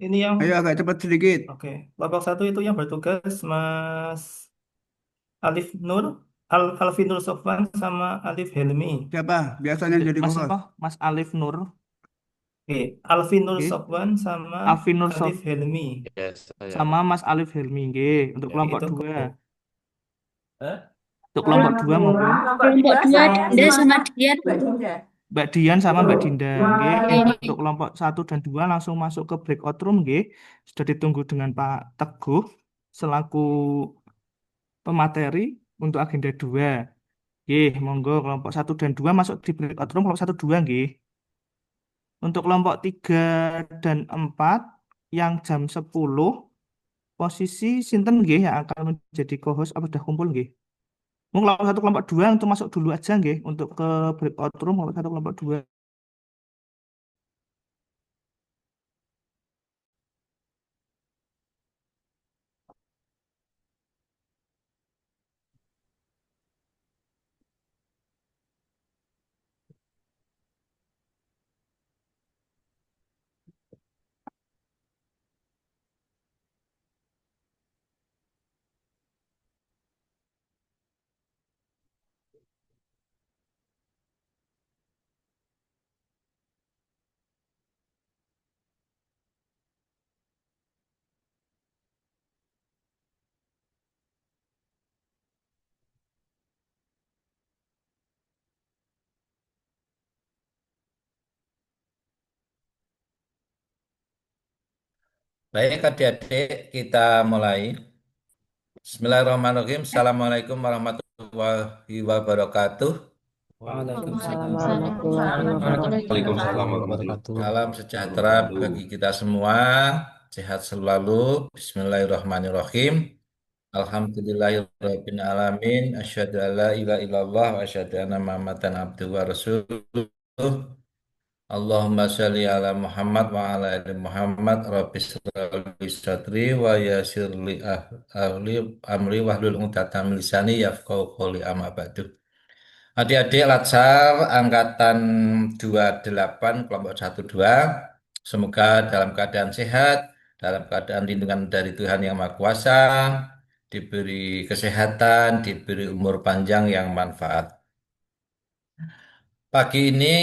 Ini yang Ayo agak cepat sedikit. oke. Kelompok satu itu yang bertugas Mas Alif Nur, Alfi Nur Sofwan sama Alif Helmi. Siapa biasanya jadi Mas host? apa? Mas Alif Nur. Oke, Alfi Nur Oke. Sofwan sama Alfi Nur Alif Sof Helmi. Ya, saya. sama Mas Alif Helmi. Nggih. Untuk Ya, kelompok itu dua. Hah? Untuk kelompok dua monggo. Kelompok dua Dinda sama Dian. Mbak Dian sama Mbak Dinda. Nggih. Untuk Oke. kelompok satu dan dua langsung masuk ke breakout room. Nggih. Sudah ditunggu dengan Pak Teguh selaku pemateri untuk agenda dua. Nggih, monggo kelompok satu dan dua masuk di breakout room kelompok satu dua nggih. Untuk kelompok 3 dan 4 yang jam 10 posisi sinten nggih yang akan menjadi co-host apa sudah kumpul nggih? Mungkin kelompok satu kelompok dua untuk masuk dulu aja nggih untuk ke breakout room kelompok satu kelompok dua. Baik, adik-adik, kita mulai. Bismillahirrahmanirrahim. Assalamualaikum warahmatullahi wabarakatuh. Waalaikumsalam Waalaikumsalam warahmatullahi warahmatullahi wabarakatuh. Waalaikumsalam wabarakatuh. warahmatullahi Salam sejahtera wabarakatuh. bagi kita semua. Sehat selalu. Bismillahirrahmanirrahim. Alhamdulillahirabbil alamin. Asyhadu an la ilaha illallah wa asyhadu anna Muhammadan abduhu wa rasuluh. Allahumma sholli ala Muhammad wa ala ali Muhammad. Rabbi shrah li sadri wa yassir li ahli amri wahlul 'uqdatam min lisani yafqahu qawli amma ba'du. Adik-adik Latsar angkatan 28 kelompok 12. Semoga dalam keadaan sehat, dalam keadaan lindungan dari Tuhan Yang Maha Kuasa, diberi kesehatan, diberi umur panjang yang manfaat. Pagi ini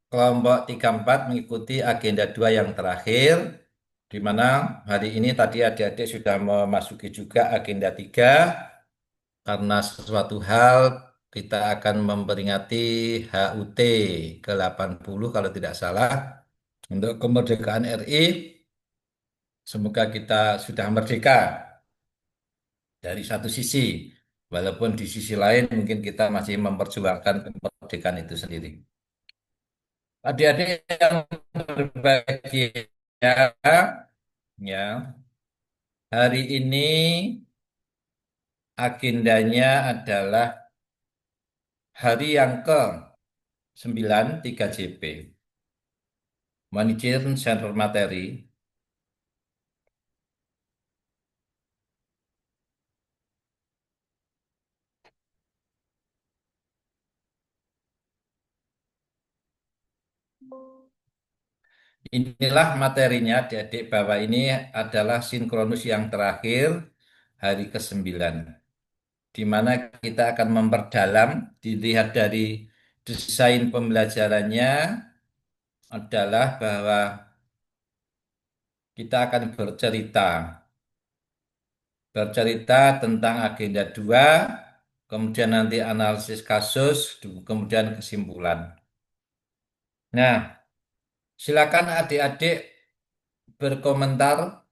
kelompok 34 mengikuti agenda 2 yang terakhir, di mana hari ini tadi adik-adik sudah memasuki juga agenda 3, karena sesuatu hal kita akan memperingati HUT ke-80 kalau tidak salah untuk kemerdekaan RI. Semoga kita sudah merdeka dari satu sisi, walaupun di sisi lain mungkin kita masih memperjuangkan kemerdekaan itu sendiri. Adik-adik yang berbahagia, ya, hari ini agendanya adalah hari yang ke-9 3JP, Management Center Materi. Inilah materinya, adik-adik, bahwa ini adalah sinkronus yang terakhir hari ke-9, di mana kita akan memperdalam, dilihat dari desain pembelajarannya adalah bahwa kita akan bercerita tentang agenda 2, kemudian nanti analisis kasus, kemudian kesimpulan. Nah, silakan adik-adik berkomentar,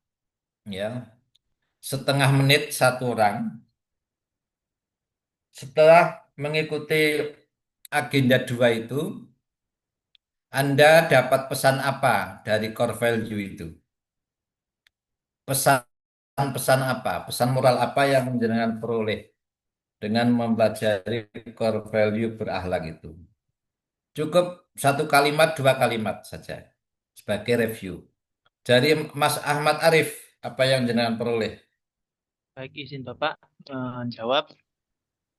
ya, setengah menit satu orang. Setelah mengikuti agenda 2 itu, Anda dapat pesan apa dari core value itu? Pesan-pesan apa? Pesan moral apa yang jenengan peroleh dengan mempelajari core value berakhlak itu? Cukup satu kalimat, dua kalimat saja sebagai review. Dari Mas Ahmad Arif, apa yang jenengan peroleh? Baik, izin Bapak menjawab.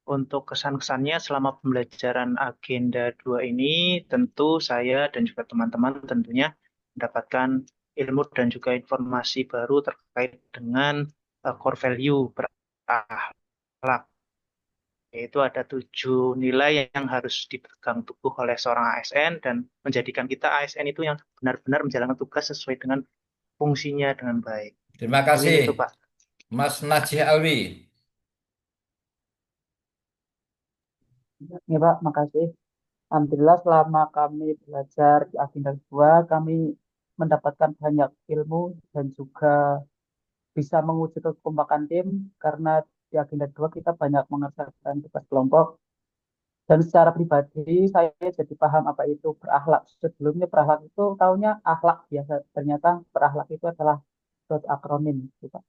Untuk kesan-kesannya selama pembelajaran agenda 2 ini, tentu saya dan juga teman-teman tentunya mendapatkan ilmu dan juga informasi baru terkait dengan core value berakhlak. Yaitu ada 7 nilai yang harus dipegang teguh oleh seorang ASN dan menjadikan kita ASN itu yang benar-benar menjalankan tugas sesuai dengan fungsinya dengan baik. Terima Mungkin kasih, itu, Pak. Mas Najih Alwi. Ya Pak, makasih. Alhamdulillah selama kami belajar di Agenda 2, kami mendapatkan banyak ilmu dan juga bisa menguji kekompakan tim karena di Agenda 2 kita banyak mengerjakan tugas kelompok. Dan secara pribadi saya jadi paham apa itu berakhlak. Sebelumnya berakhlak itu taunya akhlak biasa. Ternyata berakhlak itu adalah suatu akronim, gitu, Pak.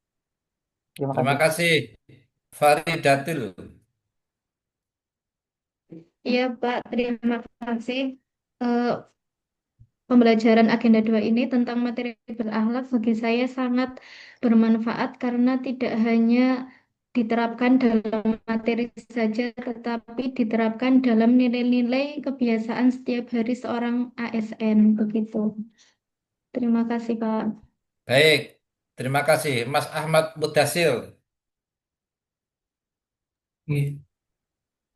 Terima Terima kasih. kasih, Faridatul. Iya, Pak, terima kasih. Eh, Pembelajaran Agenda 2 ini tentang materi berakhlak bagi saya sangat bermanfaat karena tidak hanya diterapkan dalam materi saja, tetapi diterapkan dalam nilai-nilai kebiasaan setiap hari seorang ASN. Begitu. Terima kasih, Pak. Baik, terima kasih, Mas Ahmad Mudasil. Iya.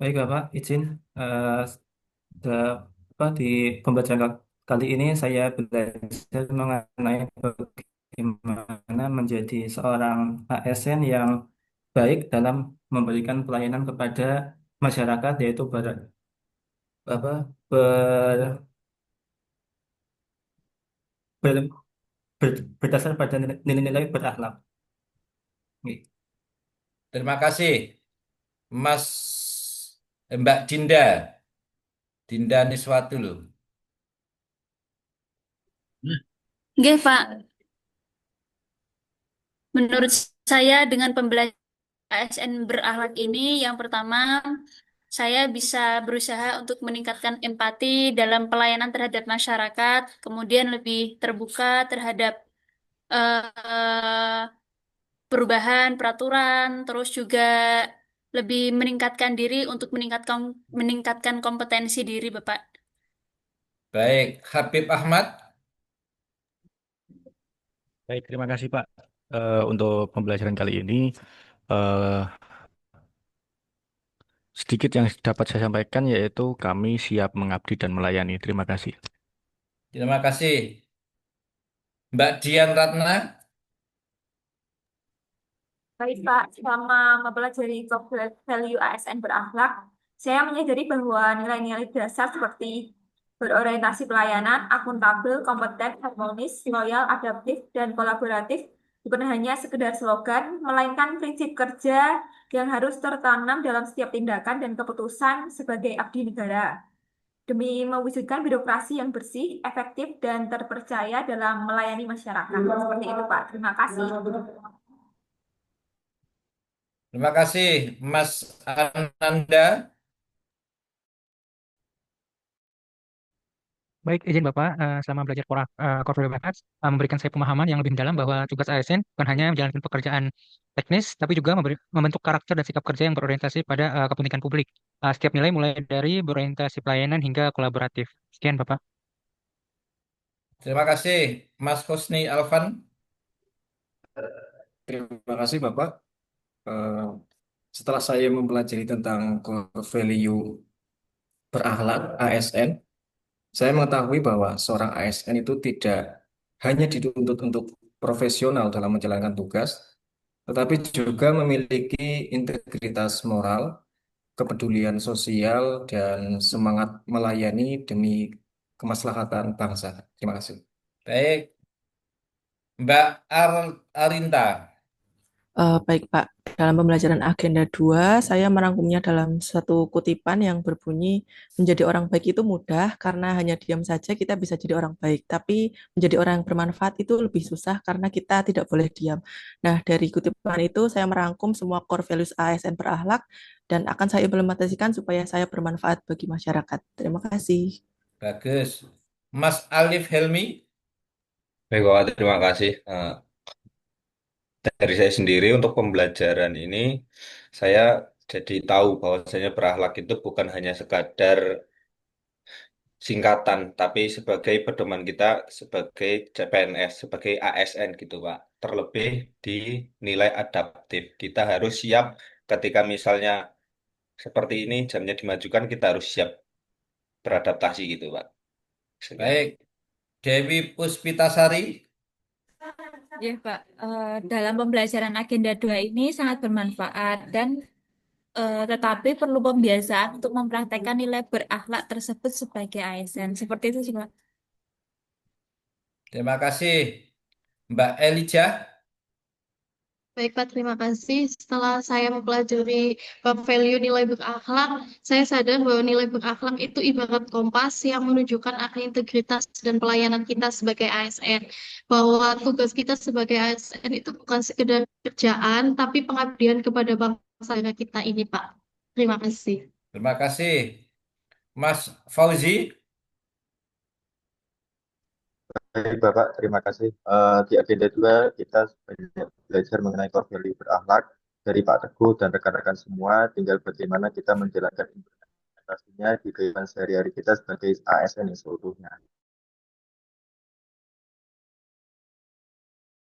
Baik Bapak, izin apa, di pembelajaran kali ini saya belajar mengenai bagaimana menjadi seorang ASN yang baik dalam memberikan pelayanan kepada masyarakat, yaitu apa, ber, ber- berdasar pada nilai-nilai berakhlak. Oke. Terima kasih, Mbak Dinda, Dinda Niswatul. Nggih, Pak. Menurut saya dengan pembelajaran ASN berakhlak ini, yang pertama, saya bisa berusaha untuk meningkatkan empati dalam pelayanan terhadap masyarakat, kemudian lebih terbuka terhadap eh, perubahan peraturan, terus juga lebih meningkatkan diri untuk meningkatkan kompetensi diri, Bapak. Baik, Habib Ahmad. Baik, terima kasih Pak. Untuk pembelajaran kali ini, eh, sedikit yang dapat saya sampaikan yaitu kami siap mengabdi dan melayani. Terima kasih. Terima kasih, Mbak Dian Ratna. Baik, Pak. Selama mempelajari core value ASN berakhlak, saya menyadari bahwa nilai-nilai dasar seperti berorientasi pelayanan, akuntabel, kompeten, harmonis, loyal, adaptif, dan kolaboratif bukan hanya sekedar slogan, melainkan prinsip kerja yang harus tertanam dalam setiap tindakan dan keputusan sebagai abdi negara. Demi mewujudkan birokrasi yang bersih, efektif, dan terpercaya dalam melayani masyarakat. Seperti itu, Pak. Terima kasih. Terima kasih, Mas Ananda. Baik, izin Bapak, selama belajar Corporate Finance, memberikan saya pemahaman yang lebih mendalam bahwa tugas ASN bukan hanya menjalankan pekerjaan teknis, tapi juga membentuk karakter dan sikap kerja yang berorientasi pada kepentingan publik. Setiap nilai mulai dari berorientasi pelayanan hingga kolaboratif. Sekian, Bapak. Terima kasih, Mas Husni Alvan. Terima kasih Bapak. Eh, Setelah saya mempelajari tentang core value berakhlak ASN, saya mengetahui bahwa seorang ASN itu tidak hanya dituntut untuk profesional dalam menjalankan tugas, tetapi juga memiliki integritas moral, kepedulian sosial, dan semangat melayani demi kemaslahatan bangsa. Terima kasih. Baik, Mbak Arinta. Baik Pak, dalam pembelajaran Agenda 2, saya merangkumnya dalam satu kutipan yang berbunyi, menjadi orang baik itu mudah karena hanya diam saja kita bisa jadi orang baik. Tapi menjadi orang yang bermanfaat itu lebih susah karena kita tidak boleh diam. Nah, dari kutipan itu saya merangkum semua core values ASN berakhlak dan akan saya implementasikan supaya saya bermanfaat bagi masyarakat. Terima kasih. Bagus. Mas Alif Helmi. Baik, Bapak, terima kasih. Dari saya sendiri untuk pembelajaran ini, saya jadi tahu bahwasanya berakhlak itu bukan hanya sekadar singkatan, tapi sebagai pedoman kita sebagai CPNS, sebagai ASN gitu, Pak. Terlebih di nilai adaptif. Kita harus siap ketika misalnya seperti ini jamnya dimajukan, kita harus siap beradaptasi gitu, Pak. Sekian. Baik, Dewi Puspitasari. Ya, Pak. Dalam pembelajaran agenda 2 ini sangat bermanfaat dan tetapi perlu pembiasaan untuk mempraktekkan nilai berakhlak tersebut sebagai ASN. Seperti itu sih, Pak. Terima kasih, Mbak Elijah. Baik, Pak, terima kasih. Setelah saya mempelajari bab value nilai berakhlak, saya sadar bahwa nilai berakhlak itu ibarat kompas yang menunjukkan arah integritas dan pelayanan kita sebagai ASN. Bahwa tugas kita sebagai ASN itu bukan sekedar kerjaan, tapi pengabdian kepada bangsa negara kita ini, Pak. Terima kasih. Terima kasih, Mas Fauzi. Baik, Bapak, terima kasih. Di agenda 2 kita banyak belajar mengenai core value berakhlak dari Pak Teguh dan rekan-rekan semua. Tinggal bagaimana kita menjalankan implementasinya di kehidupan sehari-hari kita sebagai ASN yang seutuhnya.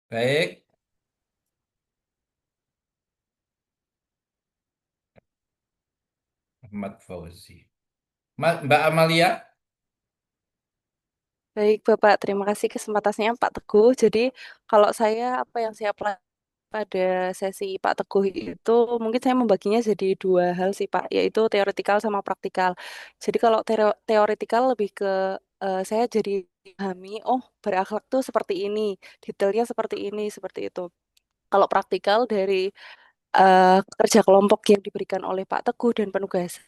Baik, Ahmad Fauzi. Mbak Amalia. Baik, Bapak, terima kasih kesempatannya Pak Teguh. Jadi, kalau saya apa yang saya pelajari pada sesi Pak Teguh itu mungkin saya membaginya jadi dua hal sih Pak, yaitu teoretikal sama praktikal. Jadi kalau teoretikal lebih ke saya jadi pahami, oh berakhlak tuh seperti ini, detailnya seperti itu. Kalau praktikal dari kerja kelompok yang diberikan oleh Pak Teguh dan penugas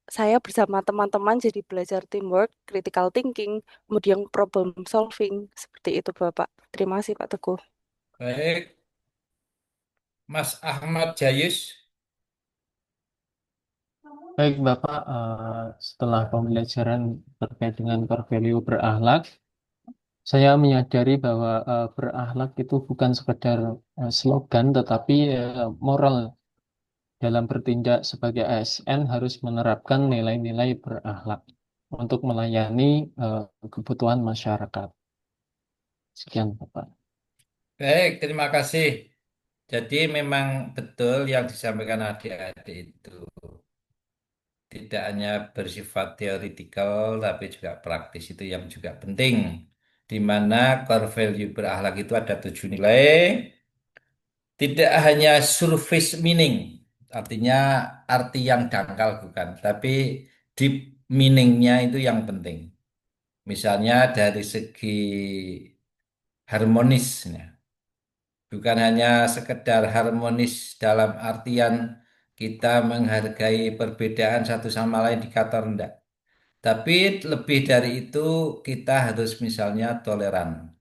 saya bersama teman-teman jadi belajar teamwork, critical thinking, kemudian problem solving, seperti itu Bapak. Terima kasih Pak Teguh. Baik, Mas Ahmad Jayus. Baik, Bapak, setelah pembelajaran terkait dengan core value berakhlak, saya menyadari bahwa berakhlak itu bukan sekedar slogan, tetapi moral dalam bertindak sebagai ASN harus menerapkan nilai-nilai berakhlak untuk melayani kebutuhan masyarakat. Sekian, Bapak. Baik, terima kasih. Jadi memang betul yang disampaikan adik-adik itu. Tidak hanya bersifat teoretikal, tapi juga praktis itu yang juga penting. Di mana core value berakhlak itu ada 7 nilai. Tidak hanya surface meaning, artinya arti yang dangkal bukan, tapi deep meaningnya itu yang penting. Misalnya dari segi harmonisnya. Bukan hanya sekedar harmonis dalam artian kita menghargai perbedaan satu sama lain di kata rendah. Tapi lebih dari itu kita harus misalnya toleran.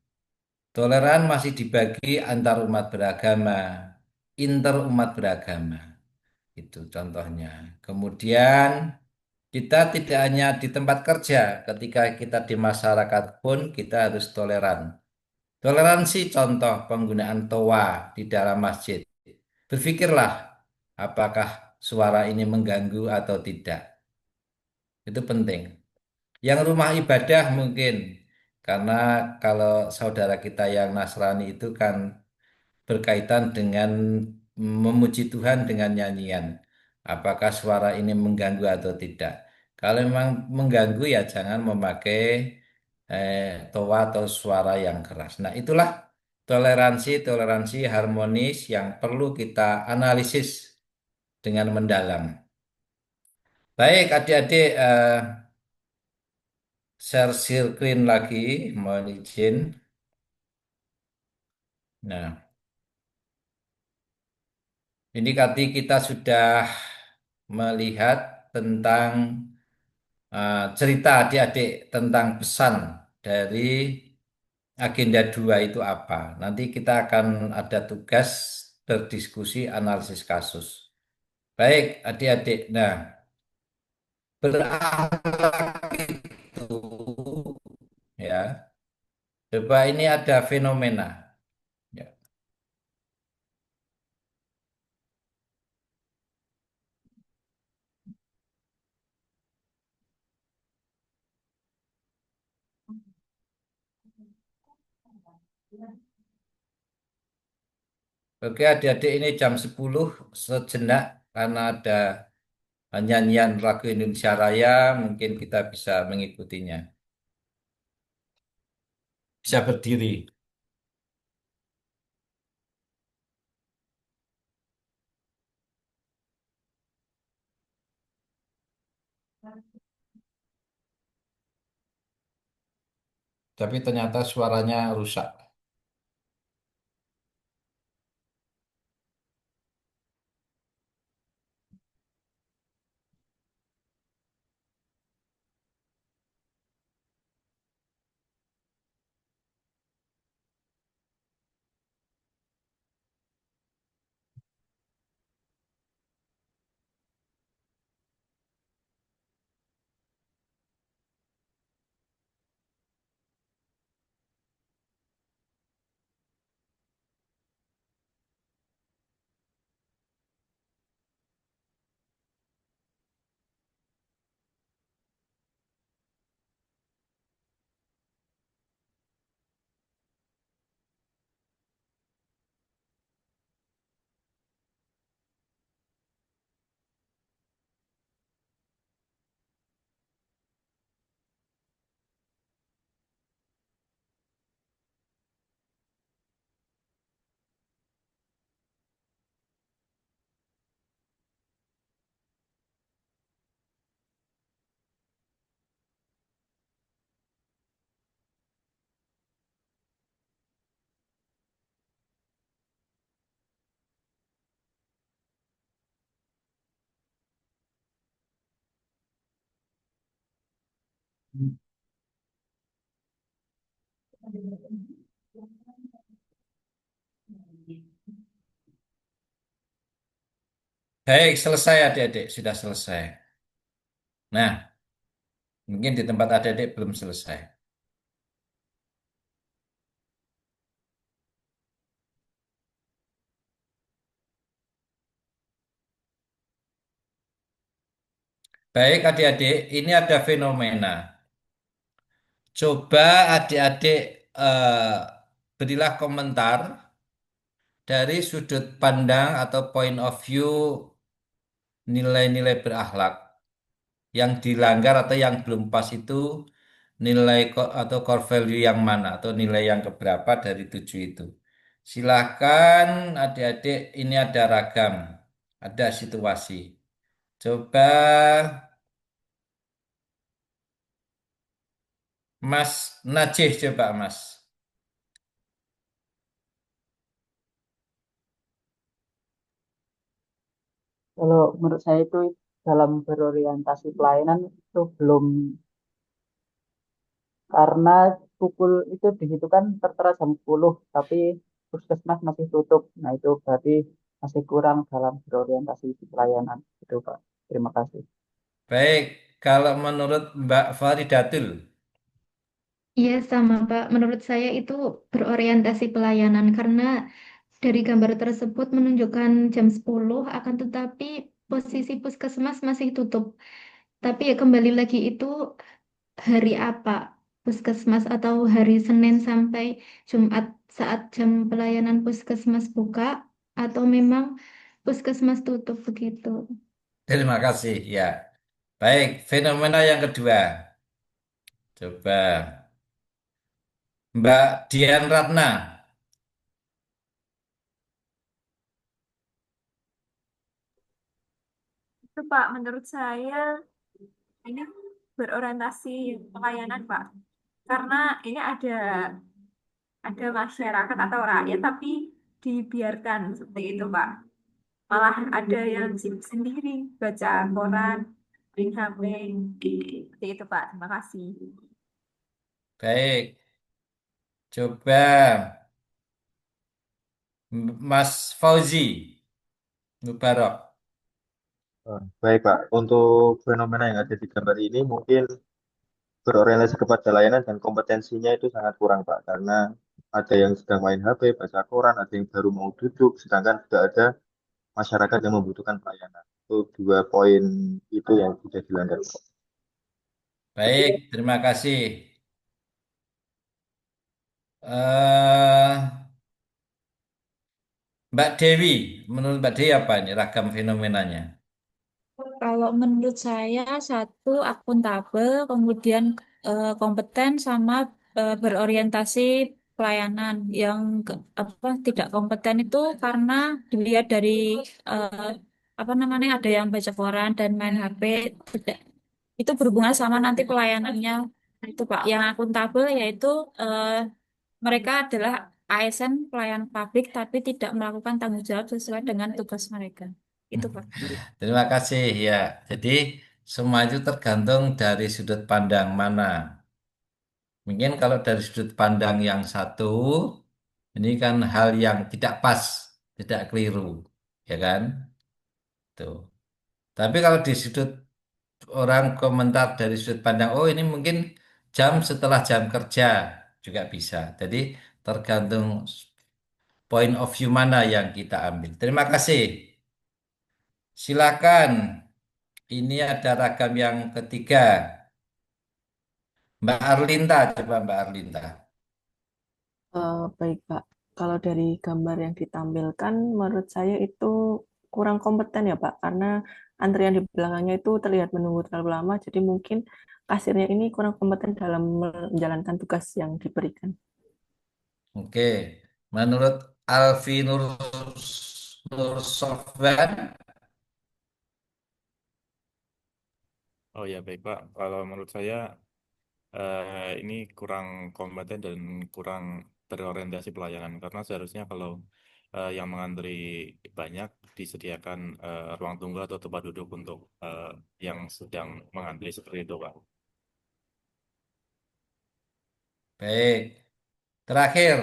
Toleran masih dibagi antar umat beragama, inter umat beragama. Itu contohnya. Kemudian kita tidak hanya di tempat kerja, ketika kita di masyarakat pun kita harus toleran. Toleransi contoh penggunaan toa di dalam masjid. Berpikirlah apakah suara ini mengganggu atau tidak. Itu penting. Yang rumah ibadah mungkin karena kalau saudara kita yang Nasrani itu kan berkaitan dengan memuji Tuhan dengan nyanyian. Apakah suara ini mengganggu atau tidak? Kalau memang mengganggu ya jangan memakai toa atau suara yang keras. Nah, itulah toleransi harmonis yang perlu kita analisis dengan mendalam. Baik, adik-adik, share screen lagi, mohon izin. Nah, ini tadi kita sudah melihat tentang cerita adik-adik tentang pesan dari agenda 2 itu apa. Nanti kita akan ada tugas berdiskusi analisis kasus. Baik, adik-adik. Nah, berakhlak itu ya. Coba ini ada fenomena. Ya. Oke, adik-adik ini jam 10 sejenak karena ada nyanyian lagu Indonesia Raya, mungkin kita bisa mengikutinya. Bisa berdiri. Tapi ternyata suaranya rusak. Baik, selesai adik-adik, sudah selesai. Nah, mungkin di tempat adik-adik belum selesai. Baik adik-adik, ini ada fenomena. Coba adik-adik berilah komentar dari sudut pandang atau point of view nilai-nilai berakhlak yang dilanggar atau yang belum pas itu nilai atau core value yang mana atau nilai yang keberapa dari 7 itu. Silahkan adik-adik, ini ada ragam, ada situasi. Coba Mas Najih, coba Mas. Kalau menurut saya itu dalam berorientasi pelayanan itu belum, karena pukul itu di situ kan tertera jam 10 tapi puskesmas masih tutup. Nah, itu berarti masih kurang dalam berorientasi di pelayanan. Itu Pak. Terima kasih. Baik, kalau menurut Mbak Faridatul, Iya sama Pak, menurut saya itu berorientasi pelayanan karena dari gambar tersebut menunjukkan jam 10 akan tetapi posisi puskesmas masih tutup. Tapi ya kembali lagi itu hari apa puskesmas atau hari Senin sampai Jumat saat jam pelayanan puskesmas buka atau memang puskesmas tutup begitu. terima kasih ya. Baik, fenomena yang kedua. Coba Mbak Dian Ratna. Itu Pak, menurut saya ini berorientasi pelayanan Pak. Karena ini ada masyarakat atau rakyat tapi dibiarkan seperti itu Pak. Malah ada yang sibuk sendiri baca koran, main HP, seperti itu Pak. Terima kasih. Baik, coba Mas Fauzi Mubarok. Baik Pak, untuk fenomena yang ada di gambar ini mungkin berorientasi kepada layanan dan kompetensinya itu sangat kurang Pak, karena ada yang sedang main HP, baca koran, ada yang baru mau duduk, sedangkan sudah ada masyarakat yang membutuhkan pelayanan. Itu dua poin itu yang sudah dilanggar Pak. Baik, terima kasih. Eh, Mbak Dewi, menurut Mbak Dewi apa ini ragam fenomenanya? Kalau menurut saya satu akuntabel, kemudian kompeten sama berorientasi pelayanan. Yang apa tidak kompeten itu karena dilihat dari eh, apa namanya ada yang baca koran dan main HP. Tidak, itu berhubungan sama nanti pelayanannya itu Pak. Yang akuntabel yaitu eh, mereka adalah ASN pelayan publik tapi tidak melakukan tanggung jawab sesuai dengan tugas mereka. Itu Pak. Terima kasih ya. Jadi semua itu tergantung dari sudut pandang mana. Mungkin kalau dari sudut pandang yang satu, ini kan hal yang tidak pas, tidak keliru, ya kan? Tuh. Tapi kalau di sudut orang komentar dari sudut pandang, oh ini mungkin jam setelah jam kerja juga bisa. Jadi tergantung point of view mana yang kita ambil. Terima kasih. Silakan. Ini ada ragam yang ketiga. Mbak Arlinta, coba Mbak Arlinta. Baik, Pak. Kalau dari gambar yang ditampilkan, menurut saya itu kurang kompeten ya, Pak, karena antrian di belakangnya itu terlihat menunggu terlalu lama, jadi mungkin kasirnya ini kurang kompeten dalam menjalankan tugas yang diberikan. Oke, menurut Alfi Nur Sofwan, Oh ya baik Pak, kalau menurut saya ini kurang kompeten dan kurang berorientasi pelayanan karena seharusnya kalau yang mengantri banyak disediakan ruang tunggu atau tempat duduk untuk yang sedang mengantri seperti itu Pak. baik. Terakhir,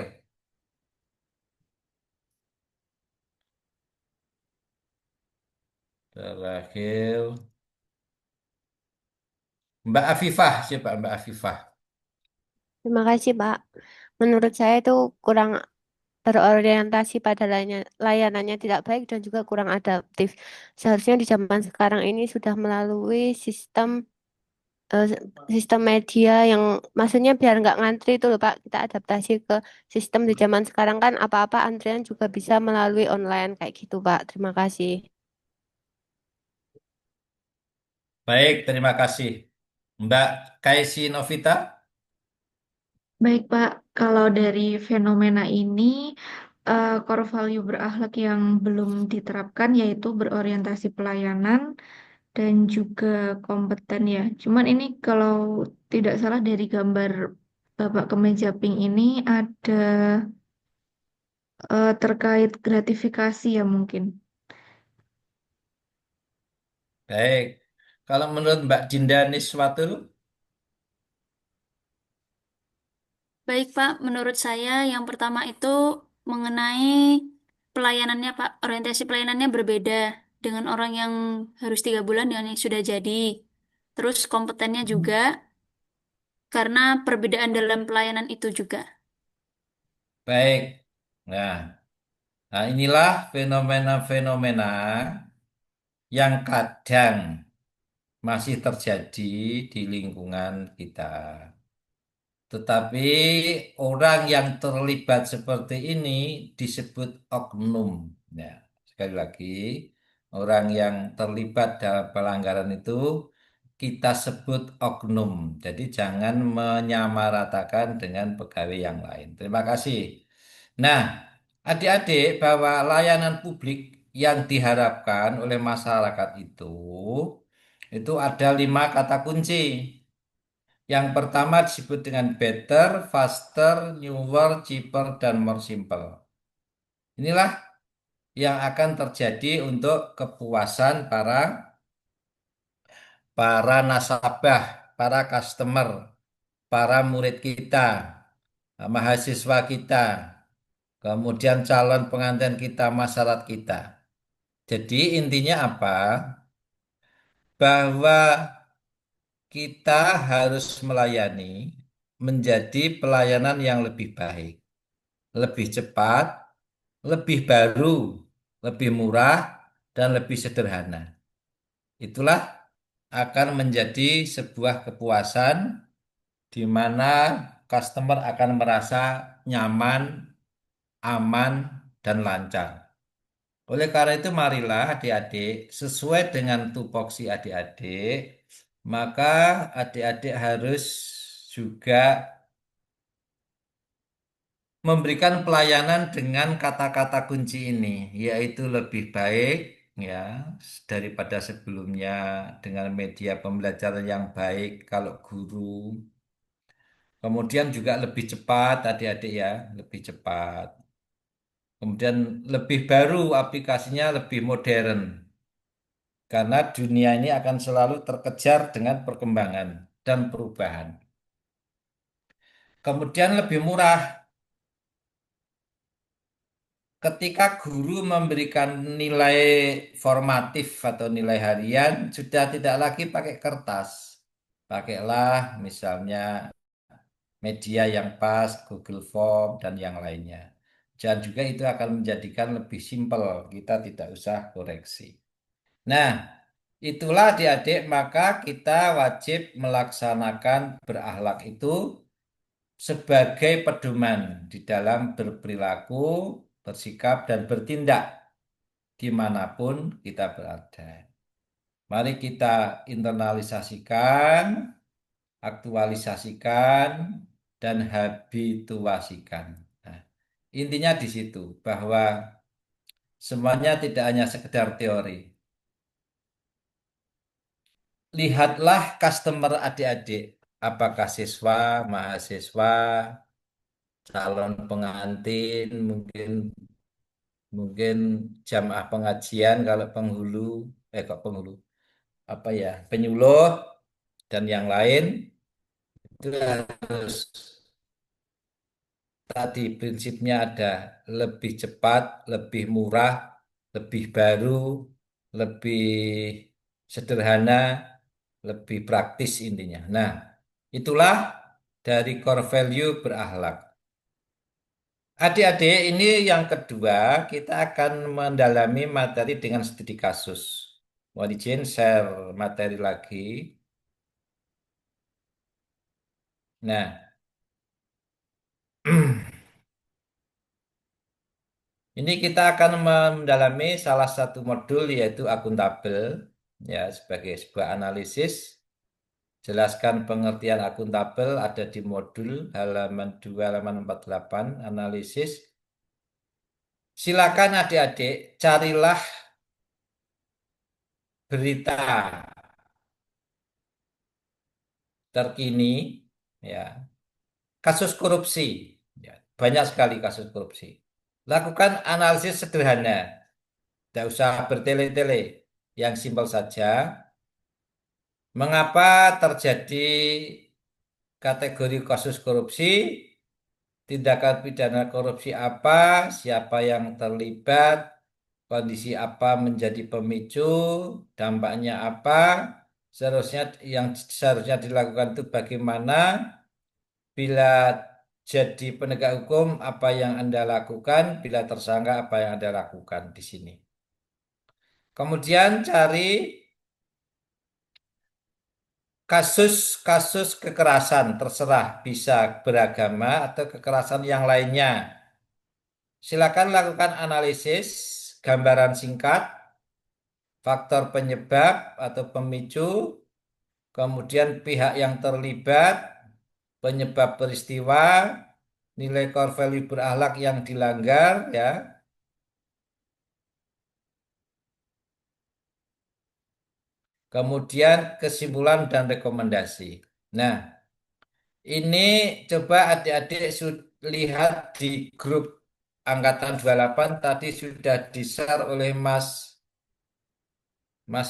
terakhir, Mbak Afifah, siapa Mbak Afifah? Terima kasih, Pak. Menurut saya itu kurang berorientasi pada layanannya tidak baik dan juga kurang adaptif. Seharusnya di zaman sekarang ini sudah melalui eh, sistem media yang maksudnya biar nggak ngantri itu loh, Pak. Kita adaptasi ke sistem di zaman sekarang kan apa-apa antrian juga bisa melalui online kayak gitu, Pak. Terima kasih. Baik, terima kasih. Mbak Kaisi Novita, Baik, Pak. Kalau dari fenomena ini, core value berakhlak yang belum diterapkan yaitu berorientasi pelayanan dan juga kompeten ya. Cuman ini kalau tidak salah dari gambar Bapak kemeja pink ini ada terkait gratifikasi ya mungkin. baik. Kalau menurut Mbak Dinda Niswatul, Baik, Pak. Menurut saya yang pertama itu mengenai pelayanannya, Pak. Orientasi pelayanannya berbeda dengan orang yang harus 3 bulan dengan yang sudah jadi. Terus kompetennya juga karena perbedaan dalam pelayanan itu juga. baik. Nah, inilah fenomena-fenomena yang kadang masih terjadi di lingkungan kita. Tetapi orang yang terlibat seperti ini disebut oknum. Ya, sekali lagi, orang yang terlibat dalam pelanggaran itu kita sebut oknum. Jadi jangan menyamaratakan dengan pegawai yang lain. Terima kasih. Nah, adik-adik bahwa layanan publik yang diharapkan oleh masyarakat itu ada 5 kata kunci. Yang pertama disebut dengan better, faster, newer, cheaper, dan more simple. Inilah yang akan terjadi untuk kepuasan para nasabah, para customer, para murid kita, mahasiswa kita, kemudian calon pengantin kita, masyarakat kita. Jadi intinya apa? Bahwa kita harus melayani menjadi pelayanan yang lebih baik, lebih cepat, lebih baru, lebih murah, dan lebih sederhana. Itulah akan menjadi sebuah kepuasan di mana customer akan merasa nyaman, aman, dan lancar. Oleh karena itu marilah adik-adik sesuai dengan tupoksi adik-adik, maka adik-adik harus juga memberikan pelayanan dengan kata-kata kunci ini, yaitu lebih baik ya daripada sebelumnya dengan media pembelajaran yang baik kalau guru. Kemudian juga lebih cepat adik-adik ya, lebih cepat. Kemudian lebih baru aplikasinya lebih modern. Karena dunia ini akan selalu terkejar dengan perkembangan dan perubahan. Kemudian lebih murah ketika guru memberikan nilai formatif atau nilai harian sudah tidak lagi pakai kertas. Pakailah misalnya media yang pas, Google Form dan yang lainnya. Dan juga itu akan menjadikan lebih simpel, kita tidak usah koreksi. Nah, itulah adik-adik, maka kita wajib melaksanakan berakhlak itu sebagai pedoman di dalam berperilaku, bersikap, dan bertindak dimanapun kita berada. Mari kita internalisasikan, aktualisasikan, dan habituasikan. Nah, intinya di situ bahwa semuanya tidak hanya sekedar teori. Lihatlah customer adik-adik, apakah siswa, mahasiswa, calon pengantin, mungkin mungkin jamaah pengajian kalau penghulu, kok penghulu, apa ya, penyuluh dan yang lain itu harus tadi prinsipnya ada lebih cepat, lebih murah, lebih baru, lebih sederhana, lebih praktis intinya. Nah, itulah dari core value berakhlak. Adik-adik, ini yang kedua, kita akan mendalami materi dengan studi kasus. Mohon izin share materi lagi. Nah, ini kita akan mendalami salah satu modul yaitu akuntabel, ya sebagai sebuah analisis. Jelaskan pengertian akuntabel ada di modul halaman 2, halaman 48, analisis. Silakan adik-adik carilah berita terkini, ya kasus korupsi, ya, banyak sekali kasus korupsi. Lakukan analisis sederhana, tidak usah bertele-tele, yang simpel saja. Mengapa terjadi kategori kasus korupsi? Tindakan pidana korupsi apa? Siapa yang terlibat? Kondisi apa menjadi pemicu? Dampaknya apa? Seharusnya yang seharusnya dilakukan itu bagaimana? Bila jadi penegak hukum, apa yang Anda lakukan? Bila tersangka, apa yang Anda lakukan di sini? Kemudian cari kasus-kasus kekerasan, terserah bisa beragama atau kekerasan yang lainnya. Silakan lakukan analisis, gambaran singkat, faktor penyebab atau pemicu, kemudian pihak yang terlibat, penyebab peristiwa, nilai core value berakhlak yang dilanggar, ya. Kemudian kesimpulan dan rekomendasi. Nah, ini coba adik-adik lihat di grup Angkatan 28 tadi sudah di-share oleh Mas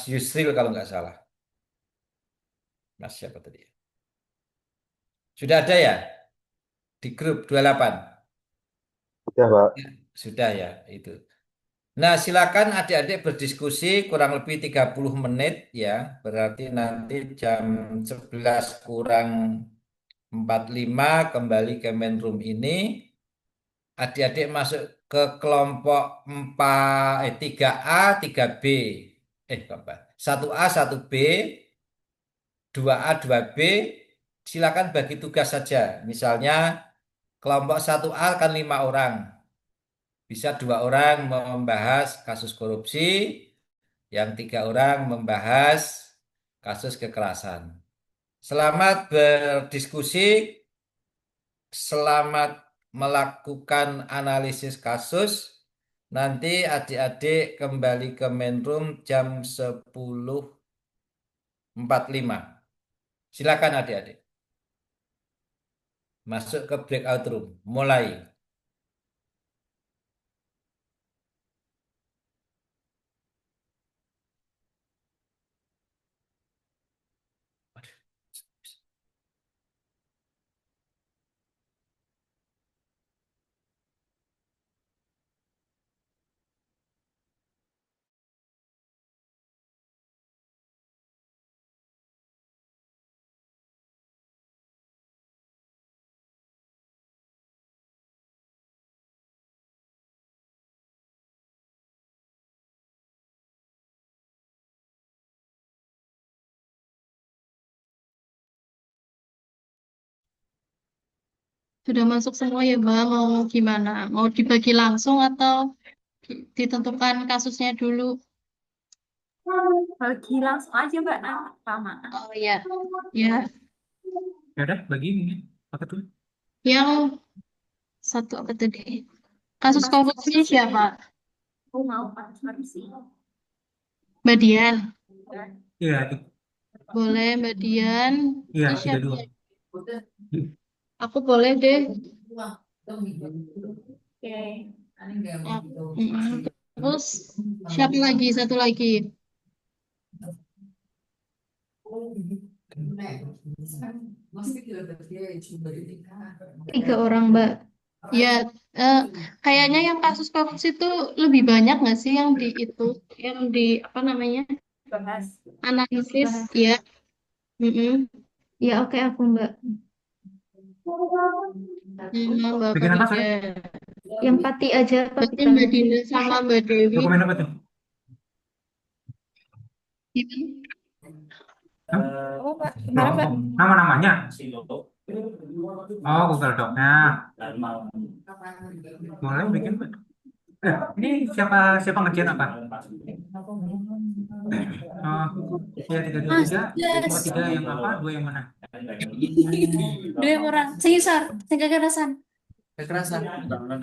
Yusril kalau nggak salah. Mas siapa tadi? Sudah ada ya di grup 28? Sudah, Pak. Ya, sudah ya itu. Nah, silakan adik-adik berdiskusi kurang lebih 30 menit ya. Berarti nanti jam 11 kurang 45 kembali ke main room ini. Adik-adik masuk ke kelompok 3A, 3B. Apa? 1A, 1B, 2A, 2B. Silakan bagi tugas saja. Misalnya kelompok 1A kan 5 orang. Bisa 2 orang membahas kasus korupsi, yang 3 orang membahas kasus kekerasan. Selamat berdiskusi, selamat melakukan analisis kasus. Nanti adik-adik kembali ke main room jam 10.45. Silakan adik-adik. Masuk ke breakout room. Mulai. Sudah masuk semua ya, Mbak. Mau gimana? Mau dibagi langsung atau ditentukan kasusnya dulu? Bagi langsung aja Mbak, nanti lama. Oh iya. Ya, Ya udah, bagi ini. Apa tuh? yang satu apa tadi? Kasus korupsi siapa? Aku mau konversi. Mbak Dian. Iya, itu. Boleh Mbak Dian. Iya, Terus siapa 32. lagi? Aku boleh deh. Oke. Terus siapa lagi? Satu lagi. 3 orang, Mbak. Ya, kayaknya yang kasus korupsi itu lebih banyak nggak sih yang di itu, yang di apa namanya, Bahas. analisis, Bahas. ya. Mm-mm. Ya, oke aku, Mbak. Mbak Bikin apa, Farida. Yang Pati aja, Pak. Berarti Mbak Dina sama Mbak Dewi. Dokumen apa tuh? Oh, Pak. Gimana, Pak? Nama-namanya? Oh, Google Doc-nya. Boleh bikin, Pak. Ini siapa ngerjain apa? Oh, ya 3 yang apa? 2 yang mana? Dua orang. Sing kekerasan. Kekerasan. Yang mana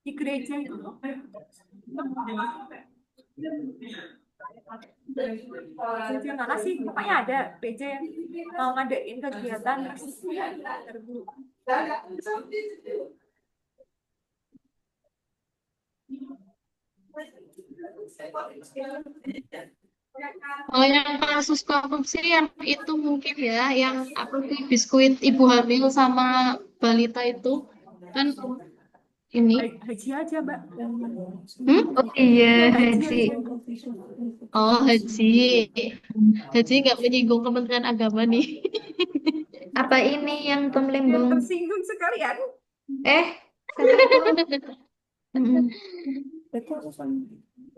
di gereja itu. Gereja mana sih? Pokoknya ada gereja yang mau ngadain kegiatan terbu. Oh, yang kasus korupsi yang itu mungkin ya, yang apa sih biskuit ibu hamil sama balita itu kan ini. Haji aja, Mbak. Oh iya, Haji. Oh, Haji. Haji nggak menyinggung Kementerian Agama nih. Apa ini yang Tom Yang Lembong? tersinggung sekalian.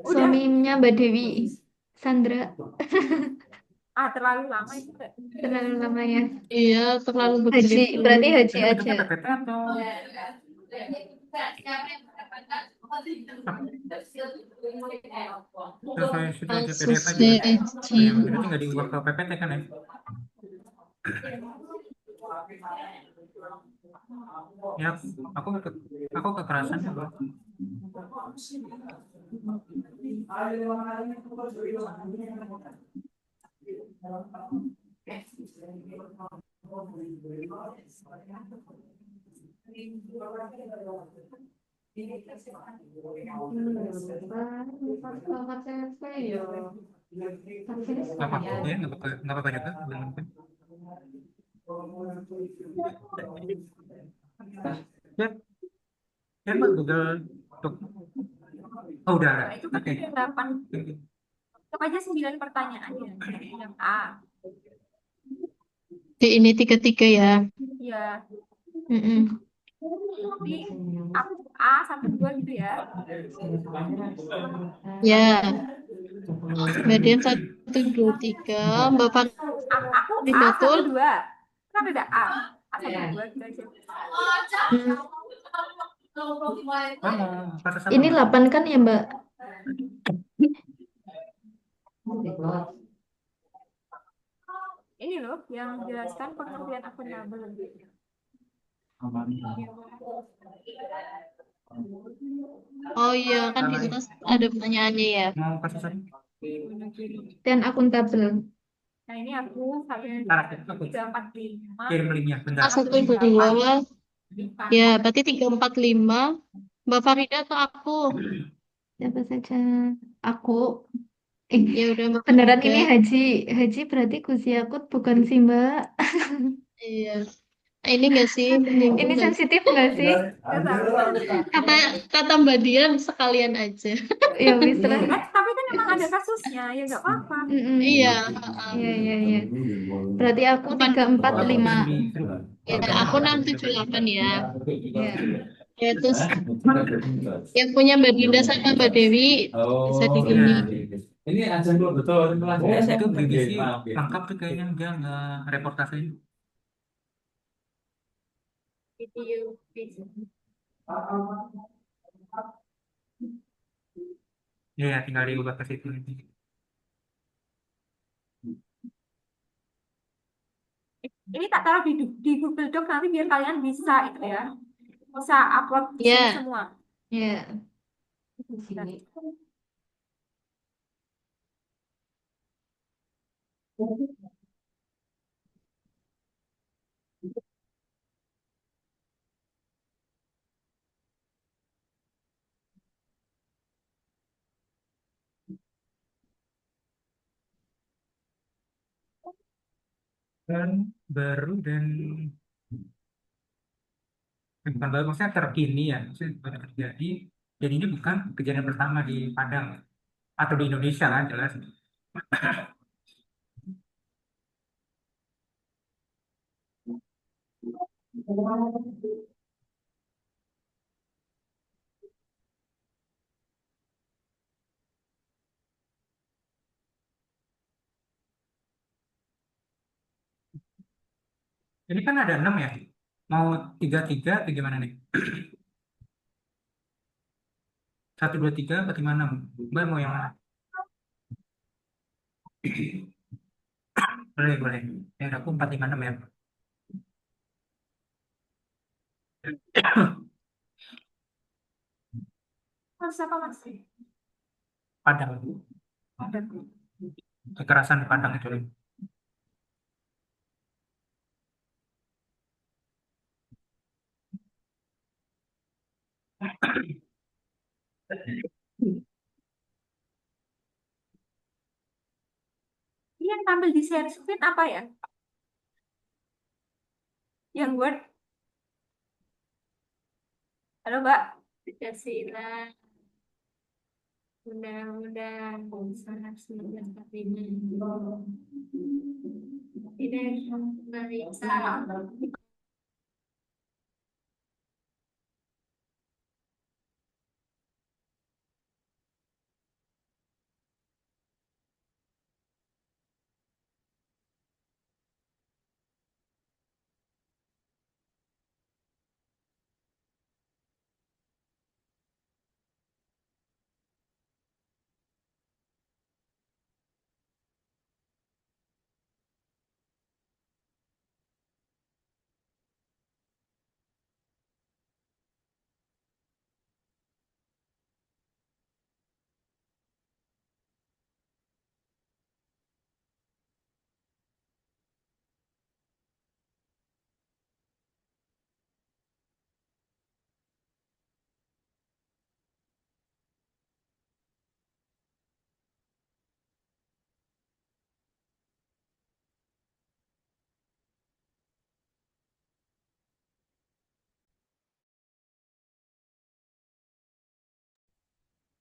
Suaminya Mbak Dewi Sandra. Terlalu lama itu, Mbak. Terlalu lama ya. Iya, terlalu Haji, berbelit. berarti Haji aja. PPT atau? Terus saya sudah aja PDF aja. Ya, itu tinggal diubah ke PPT kan ya? Ya, aku kekerasan ya, Bro. Apa? Ya, nggak apa-apa juga. Belum mungkin. Ya, Mbak, Google Doc. Oh, udah ada. Itu Oke. ada 8. Tetap aja 9 pertanyaan ya. Yang A. Di ini 3-3 ya. Iya. Mm-mm. Di aku A 1 2 gitu ya. Ya. Mbak Dian 1, 2, 3, Mbak Aku Fahri A satu betul. dua. Kan ada A. A satu dua gitu aja. Ini 8 kan ya, Mbak? Ini loh yang jelaskan pengertian akuntabel. Oh iya, kan di atas ada pertanyaannya ya. Dan akuntabel. Nah ini aku kalian 3, 4, 5. A1, 2, ya berarti 3, 4, 5. Mbak Farida atau aku? Siapa saja? Aku. Ya udah Mbak Beneran Farida. ini Haji. Haji berarti Gus Yakut bukan sih, Mbak? Iya. Ini enggak sih menyinggung Ini nggak sih? sensitif nggak sih? Kata kata Mbak Dian sekalian aja. Ya wis lah. Tapi kan emang ada kasusnya, ya nggak apa-apa. Iya. Iya, iya, iya. Berarti aku Kapan? 3, 4, 5. Ya, aku 6, 7, 8 ya. Ya. Ya terus yang punya Mbak Dinda sama Mbak Dewi bisa dihuni. Ini azan dulu betul. Saya ke BBC lengkap tuh kayaknya dia nggak reportase. Video. Ya, tinggal diubah ke situ. Ini tak taruh di Google Doc nanti biar kalian bisa itu ya. Bisa upload di Ya. sini semua. Ya. Dan baru dan bukan baru maksudnya terkini ya, maksudnya baru terjadi. Jadi ini bukan kejadian pertama di Padang atau di Indonesia kan jelas. Ini kan ada 6 ya. Mau 3-3 atau gimana nih? 1, 2, 3 atau gimana? Mbak mau yang mana? Boleh, boleh. Ya, aku 4, 5, 6 ya. Mas apa Mas? Padang. Ada. Kekerasan di Padang itu. Ini yang tampil di share screen apa ya? Yang Word. Halo Mbak. Pancasila. Undang-undang Besar 1945. Tidak memeriksa.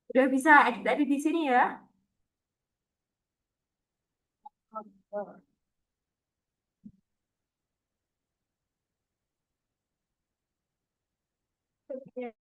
Udah bisa edit di sini ya. Oke.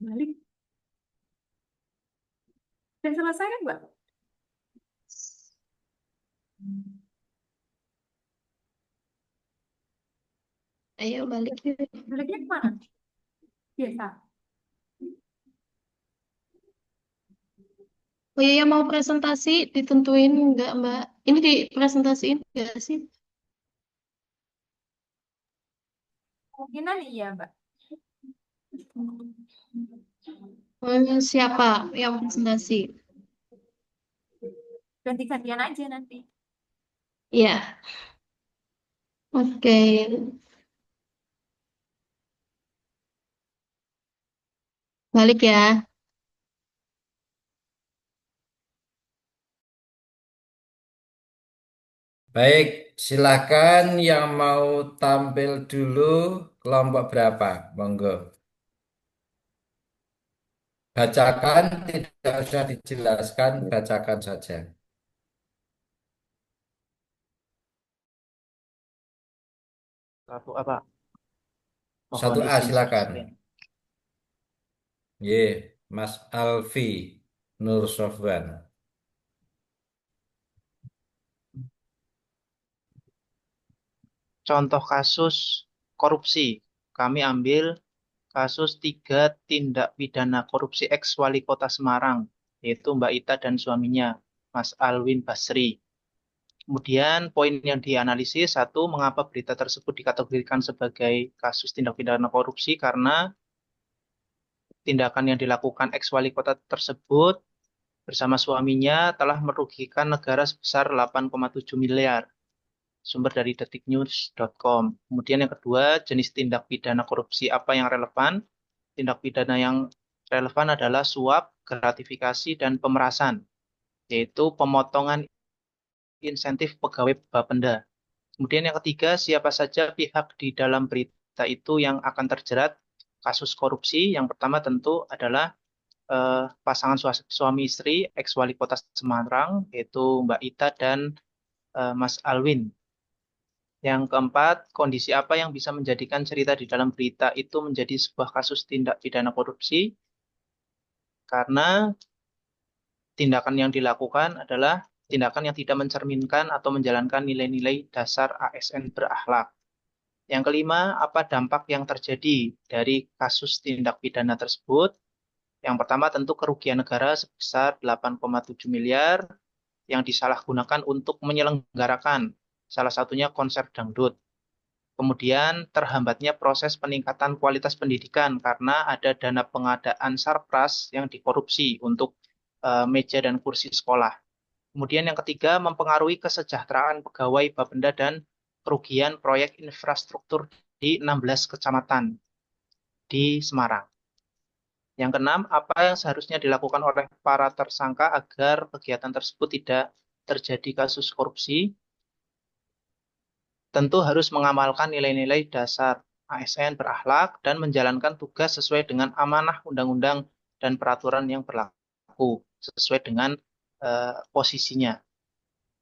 Balik. Udah selesai kan, Mbak? Ayo balik yuk. Baliknya kemana? Biasa. Oh iya, yang mau presentasi ditentuin enggak, Mbak? Ini dipresentasiin enggak sih? Kemungkinan iya, Mbak. Siapa yang presentasi? Ganti-gantian aja nanti. Iya. Oke. Balik ya. Baik, silakan yang mau tampil dulu kelompok berapa? Monggo. Bacakan, tidak usah dijelaskan, bacakan saja. Satu apa? Satu Mohon A izin share silakan. screen. Ye, Mas Alfi Nur Sofwan. Contoh kasus korupsi. Kami ambil kasus 3 tindak pidana korupsi ex wali kota Semarang, yaitu Mbak Ita dan suaminya, Mas Alwin Basri. Kemudian poin yang dianalisis, satu, mengapa berita tersebut dikategorikan sebagai kasus tindak pidana korupsi karena tindakan yang dilakukan ex wali kota tersebut bersama suaminya telah merugikan negara sebesar 8,7 miliar. Sumber dari detiknews.com. Kemudian yang kedua, jenis tindak pidana korupsi apa yang relevan? Tindak pidana yang relevan adalah suap, gratifikasi, dan pemerasan, yaitu pemotongan insentif pegawai Bapenda. Kemudian yang ketiga, siapa saja pihak di dalam berita itu yang akan terjerat kasus korupsi? Yang pertama tentu adalah pasangan suami istri ex wali kota Semarang, yaitu Mbak Ita dan Mas Alwin. Yang keempat, kondisi apa yang bisa menjadikan cerita di dalam berita itu menjadi sebuah kasus tindak pidana korupsi? Karena tindakan yang dilakukan adalah tindakan yang tidak mencerminkan atau menjalankan nilai-nilai dasar ASN berakhlak. Yang kelima, apa dampak yang terjadi dari kasus tindak pidana tersebut? Yang pertama tentu kerugian negara sebesar 8,7 miliar yang disalahgunakan untuk menyelenggarakan salah satunya konser dangdut. Kemudian terhambatnya proses peningkatan kualitas pendidikan karena ada dana pengadaan sarpras yang dikorupsi untuk meja dan kursi sekolah. Kemudian yang ketiga, mempengaruhi kesejahteraan pegawai Bapenda dan kerugian proyek infrastruktur di 16 kecamatan di Semarang. Yang keenam, apa yang seharusnya dilakukan oleh para tersangka agar kegiatan tersebut tidak terjadi kasus korupsi? Tentu harus mengamalkan nilai-nilai dasar ASN berakhlak dan menjalankan tugas sesuai dengan amanah undang-undang dan peraturan yang berlaku sesuai dengan posisinya.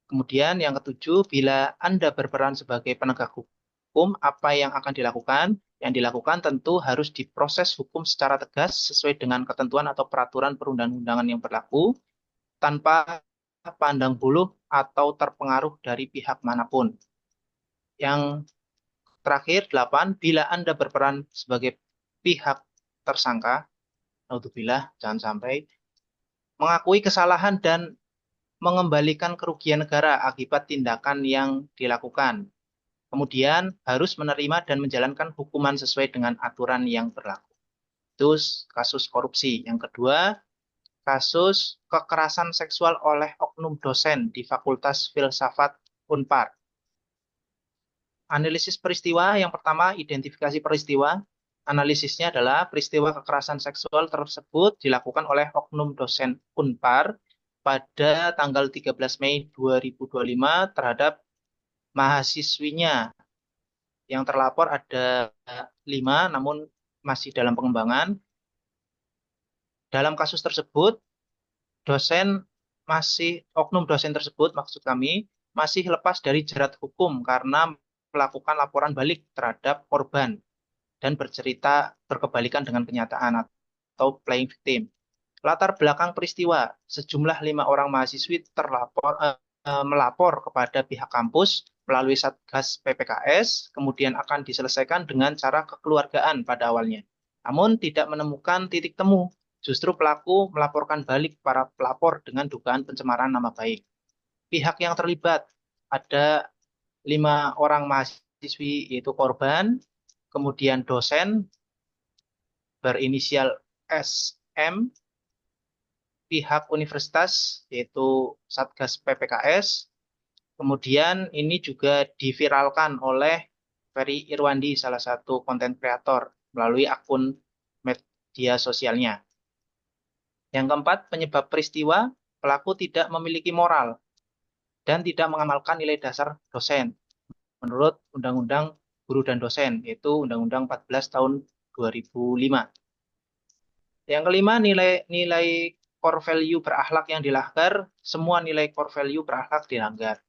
Kemudian yang ketujuh, bila Anda berperan sebagai penegak hukum, apa yang akan dilakukan? Yang dilakukan tentu harus diproses hukum secara tegas sesuai dengan ketentuan atau peraturan perundang-undangan yang berlaku tanpa pandang bulu atau terpengaruh dari pihak manapun. Yang terakhir, 8, bila Anda berperan sebagai pihak tersangka, naudzubillah, jangan sampai, mengakui kesalahan dan mengembalikan kerugian negara akibat tindakan yang dilakukan. Kemudian harus menerima dan menjalankan hukuman sesuai dengan aturan yang berlaku. Itu kasus korupsi. Yang kedua, kasus kekerasan seksual oleh oknum dosen di Fakultas Filsafat Unpar. Analisis peristiwa, yang pertama identifikasi peristiwa. Analisisnya adalah peristiwa kekerasan seksual tersebut dilakukan oleh oknum dosen Unpar pada tanggal 13 Mei 2025 terhadap mahasiswinya. Yang terlapor ada 5, namun masih dalam pengembangan. Dalam kasus tersebut, oknum dosen tersebut, maksud kami, masih lepas dari jerat hukum karena melakukan laporan balik terhadap korban dan bercerita berkebalikan dengan kenyataan atau playing victim. Latar belakang peristiwa, sejumlah 5 orang mahasiswi melapor kepada pihak kampus melalui Satgas PPKS, kemudian akan diselesaikan dengan cara kekeluargaan pada awalnya. Namun tidak menemukan titik temu. Justru pelaku melaporkan balik para pelapor dengan dugaan pencemaran nama baik. Pihak yang terlibat ada 5 orang mahasiswi, yaitu korban, kemudian dosen berinisial SM, pihak universitas yaitu Satgas PPKS. Kemudian ini juga diviralkan oleh Ferry Irwandi, salah satu konten kreator, melalui akun media sosialnya. Yang keempat, penyebab peristiwa, pelaku tidak memiliki moral dan tidak mengamalkan nilai dasar dosen menurut Undang-Undang Guru dan Dosen, yaitu Undang-Undang 14 tahun 2005. Yang kelima, nilai core value berakhlak yang dilanggar, semua nilai core value berakhlak dilanggar.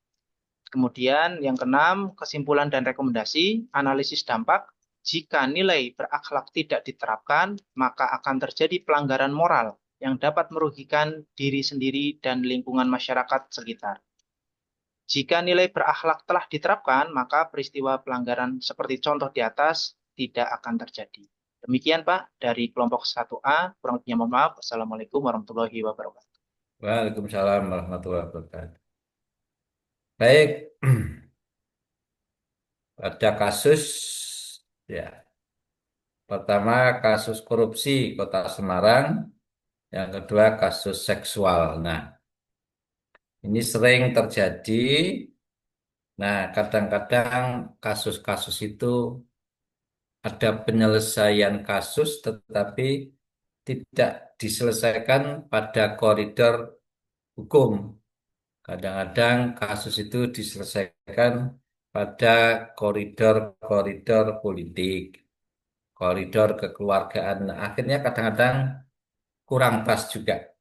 Kemudian yang keenam, kesimpulan dan rekomendasi, analisis dampak. Jika nilai berakhlak tidak diterapkan, maka akan terjadi pelanggaran moral yang dapat merugikan diri sendiri dan lingkungan masyarakat sekitar. Jika nilai berakhlak telah diterapkan, maka peristiwa pelanggaran seperti contoh di atas tidak akan terjadi. Demikian Pak, dari kelompok 1A, kurang lebihnya mohon maaf. Assalamualaikum warahmatullahi wabarakatuh. Waalaikumsalam warahmatullahi wabarakatuh. Baik, ada kasus ya. Pertama kasus korupsi Kota Semarang, yang kedua kasus seksual. Nah, ini sering terjadi. Nah, kadang-kadang kasus-kasus itu ada penyelesaian kasus tetapi tidak diselesaikan pada koridor hukum. Kadang-kadang kasus itu diselesaikan pada koridor-koridor politik, koridor kekeluargaan. Nah, akhirnya kadang-kadang kurang pas juga.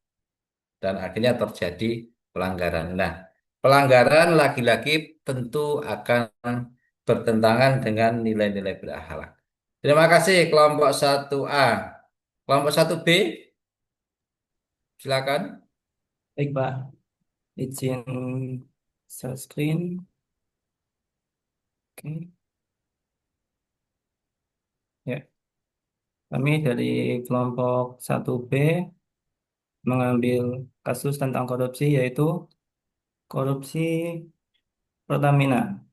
Dan akhirnya terjadi pelanggaran. Nah, pelanggaran lagi-lagi tentu akan bertentangan dengan nilai-nilai berakhlak. Terima kasih kelompok 1A. Kelompok 1B, silakan. Baik, Pak. Izin share screen. Oke. Ya. Kami dari kelompok 1B mengambil kasus tentang korupsi, yaitu korupsi Pertamina.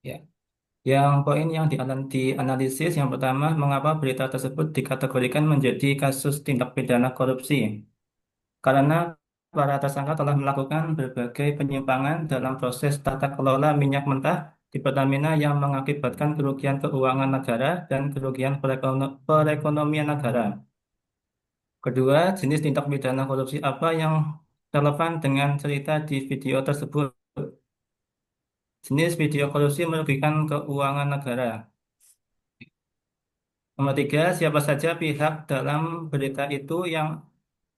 Ya. Yang poin yang dianalisis yang pertama, mengapa berita tersebut dikategorikan menjadi kasus tindak pidana korupsi? Karena para tersangka telah melakukan berbagai penyimpangan dalam proses tata kelola minyak mentah di Pertamina yang mengakibatkan kerugian keuangan negara dan kerugian perekonomian negara. Kedua, jenis tindak pidana korupsi apa yang relevan dengan cerita di video tersebut? Jenis video korupsi merugikan keuangan negara. Nomor tiga, siapa saja pihak dalam berita itu yang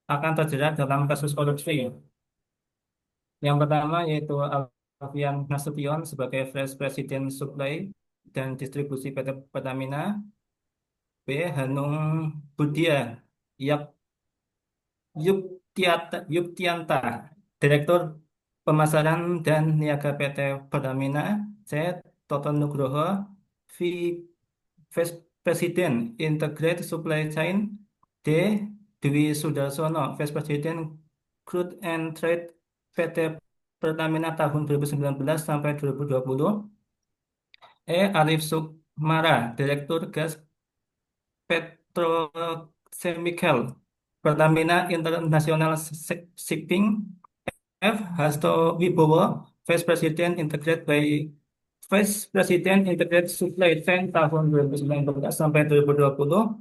akan terjerat dalam kasus korupsi? Yang pertama yaitu Alfian Nasution sebagai Vice President Supply dan Distribusi PT Pertamina. B. Hanung Budia Yuktianta, Direktur Pemasaran dan Niaga PT Pertamina. C. Toto Nugroho, Vice President Integrated Supply Chain. D. Dwi Sudarsono, Vice President Crude and Trade PT Pertamina tahun 2019 sampai 2020. E. Arif Sukmara, Direktur Gas Petrochemical Pertamina International Shipping. F. Hasto Wibowo, Vice President Integrated Supply Chain tahun 2019 sampai 2020.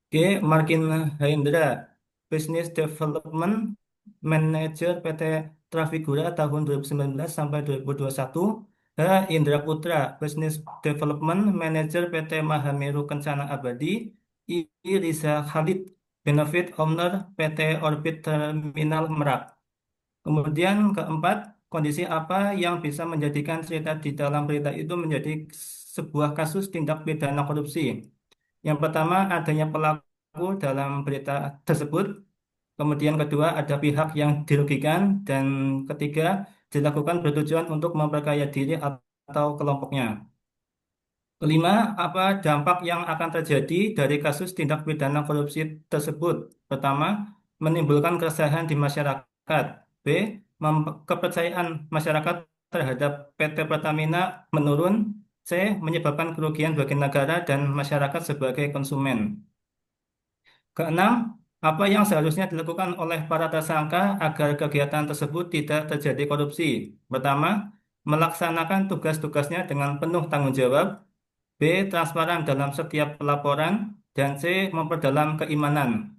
G. Markin Hendra, Business Development Manager PT Trafigura tahun 2019 sampai 2021. H. Indra Putra, Business Development Manager PT Mahameru Kencana Abadi. I. Riza Khalid, Benefit Owner PT Orbit Terminal Merak. Kemudian keempat, kondisi apa yang bisa menjadikan cerita di dalam berita itu menjadi sebuah kasus tindak pidana korupsi. Yang pertama, adanya pelaku dalam berita tersebut. Kemudian kedua, ada pihak yang dirugikan. Dan ketiga, dilakukan bertujuan untuk memperkaya diri atau kelompoknya. Kelima, apa dampak yang akan terjadi dari kasus tindak pidana korupsi tersebut? Pertama, menimbulkan keresahan di masyarakat. B, kepercayaan masyarakat terhadap PT Pertamina menurun. C, menyebabkan kerugian bagi negara dan masyarakat sebagai konsumen. Keenam, apa yang seharusnya dilakukan oleh para tersangka agar kegiatan tersebut tidak terjadi korupsi? Pertama, melaksanakan tugas-tugasnya dengan penuh tanggung jawab. B. Transparan dalam setiap pelaporan. Dan C. Memperdalam keimanan.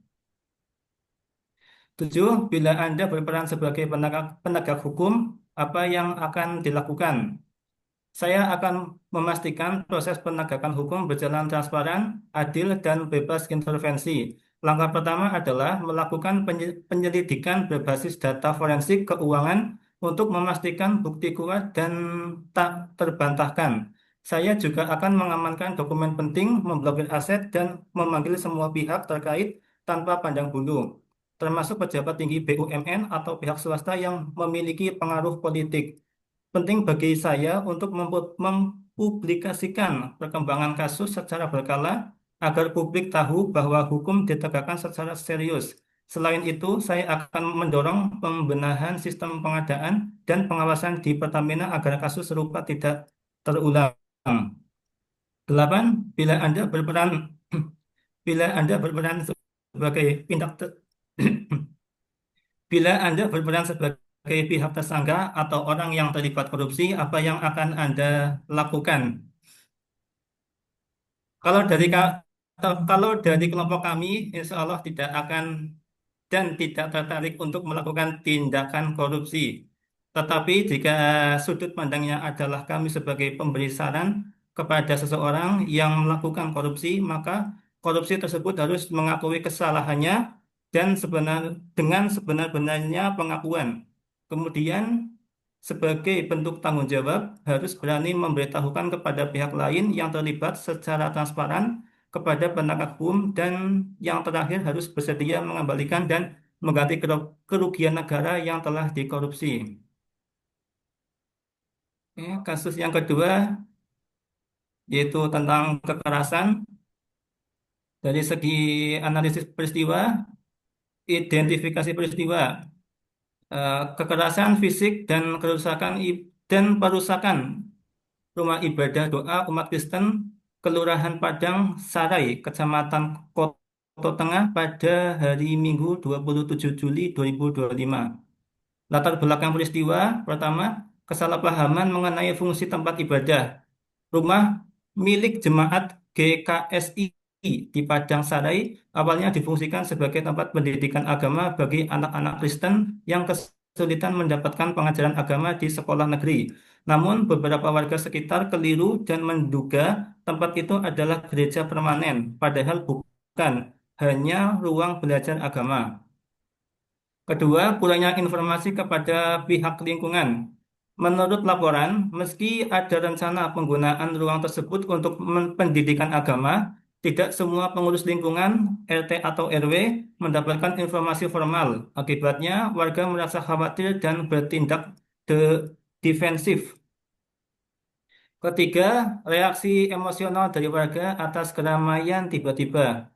7. Bila Anda berperan sebagai penegak hukum, apa yang akan dilakukan? Saya akan memastikan proses penegakan hukum berjalan transparan, adil, dan bebas intervensi. Langkah pertama adalah melakukan penyelidikan berbasis data forensik keuangan untuk memastikan bukti kuat dan tak terbantahkan. Saya juga akan mengamankan dokumen penting, memblokir aset, dan memanggil semua pihak terkait tanpa pandang bulu, termasuk pejabat tinggi BUMN atau pihak swasta yang memiliki pengaruh politik. Penting bagi saya untuk mempublikasikan perkembangan kasus secara berkala agar publik tahu bahwa hukum ditegakkan secara serius. Selain itu, saya akan mendorong pembenahan sistem pengadaan dan pengawasan di Pertamina agar kasus serupa tidak terulang. 8. Bila Anda berperan bila Anda berperan sebagai Bila Anda berperan sebagai pihak tersangka atau orang yang terlibat korupsi, apa yang akan Anda lakukan? Kalau dari kalau dari kelompok kami, insya Allah tidak akan dan tidak tertarik untuk melakukan tindakan korupsi. Tetapi jika sudut pandangnya adalah kami sebagai pemberi saran kepada seseorang yang melakukan korupsi, maka korupsi tersebut harus mengakui kesalahannya dan dengan sebenar-benarnya pengakuan. Kemudian sebagai bentuk tanggung jawab harus berani memberitahukan kepada pihak lain yang terlibat secara transparan kepada penegak hukum, dan yang terakhir harus bersedia mengembalikan dan mengganti kerugian negara yang telah dikorupsi. Kasus yang kedua yaitu tentang kekerasan. Dari segi analisis peristiwa, identifikasi peristiwa, kekerasan fisik dan kerusakan dan perusakan rumah ibadah doa umat Kristen Kelurahan Padang Sarai, Kecamatan Koto Tengah pada hari Minggu 27 Juli 2025. Latar belakang peristiwa, pertama, kesalahpahaman mengenai fungsi tempat ibadah. Rumah milik jemaat GKSI di Padang Sarai awalnya difungsikan sebagai tempat pendidikan agama bagi anak-anak Kristen yang kesulitan mendapatkan pengajaran agama di sekolah negeri. Namun beberapa warga sekitar keliru dan menduga tempat itu adalah gereja permanen, padahal bukan, hanya ruang belajar agama. Kedua, kurangnya informasi kepada pihak lingkungan. Menurut laporan, meski ada rencana penggunaan ruang tersebut untuk pendidikan agama, tidak semua pengurus lingkungan, RT atau RW, mendapatkan informasi formal. Akibatnya, warga merasa khawatir dan bertindak defensif. Ketiga, reaksi emosional dari warga atas keramaian tiba-tiba.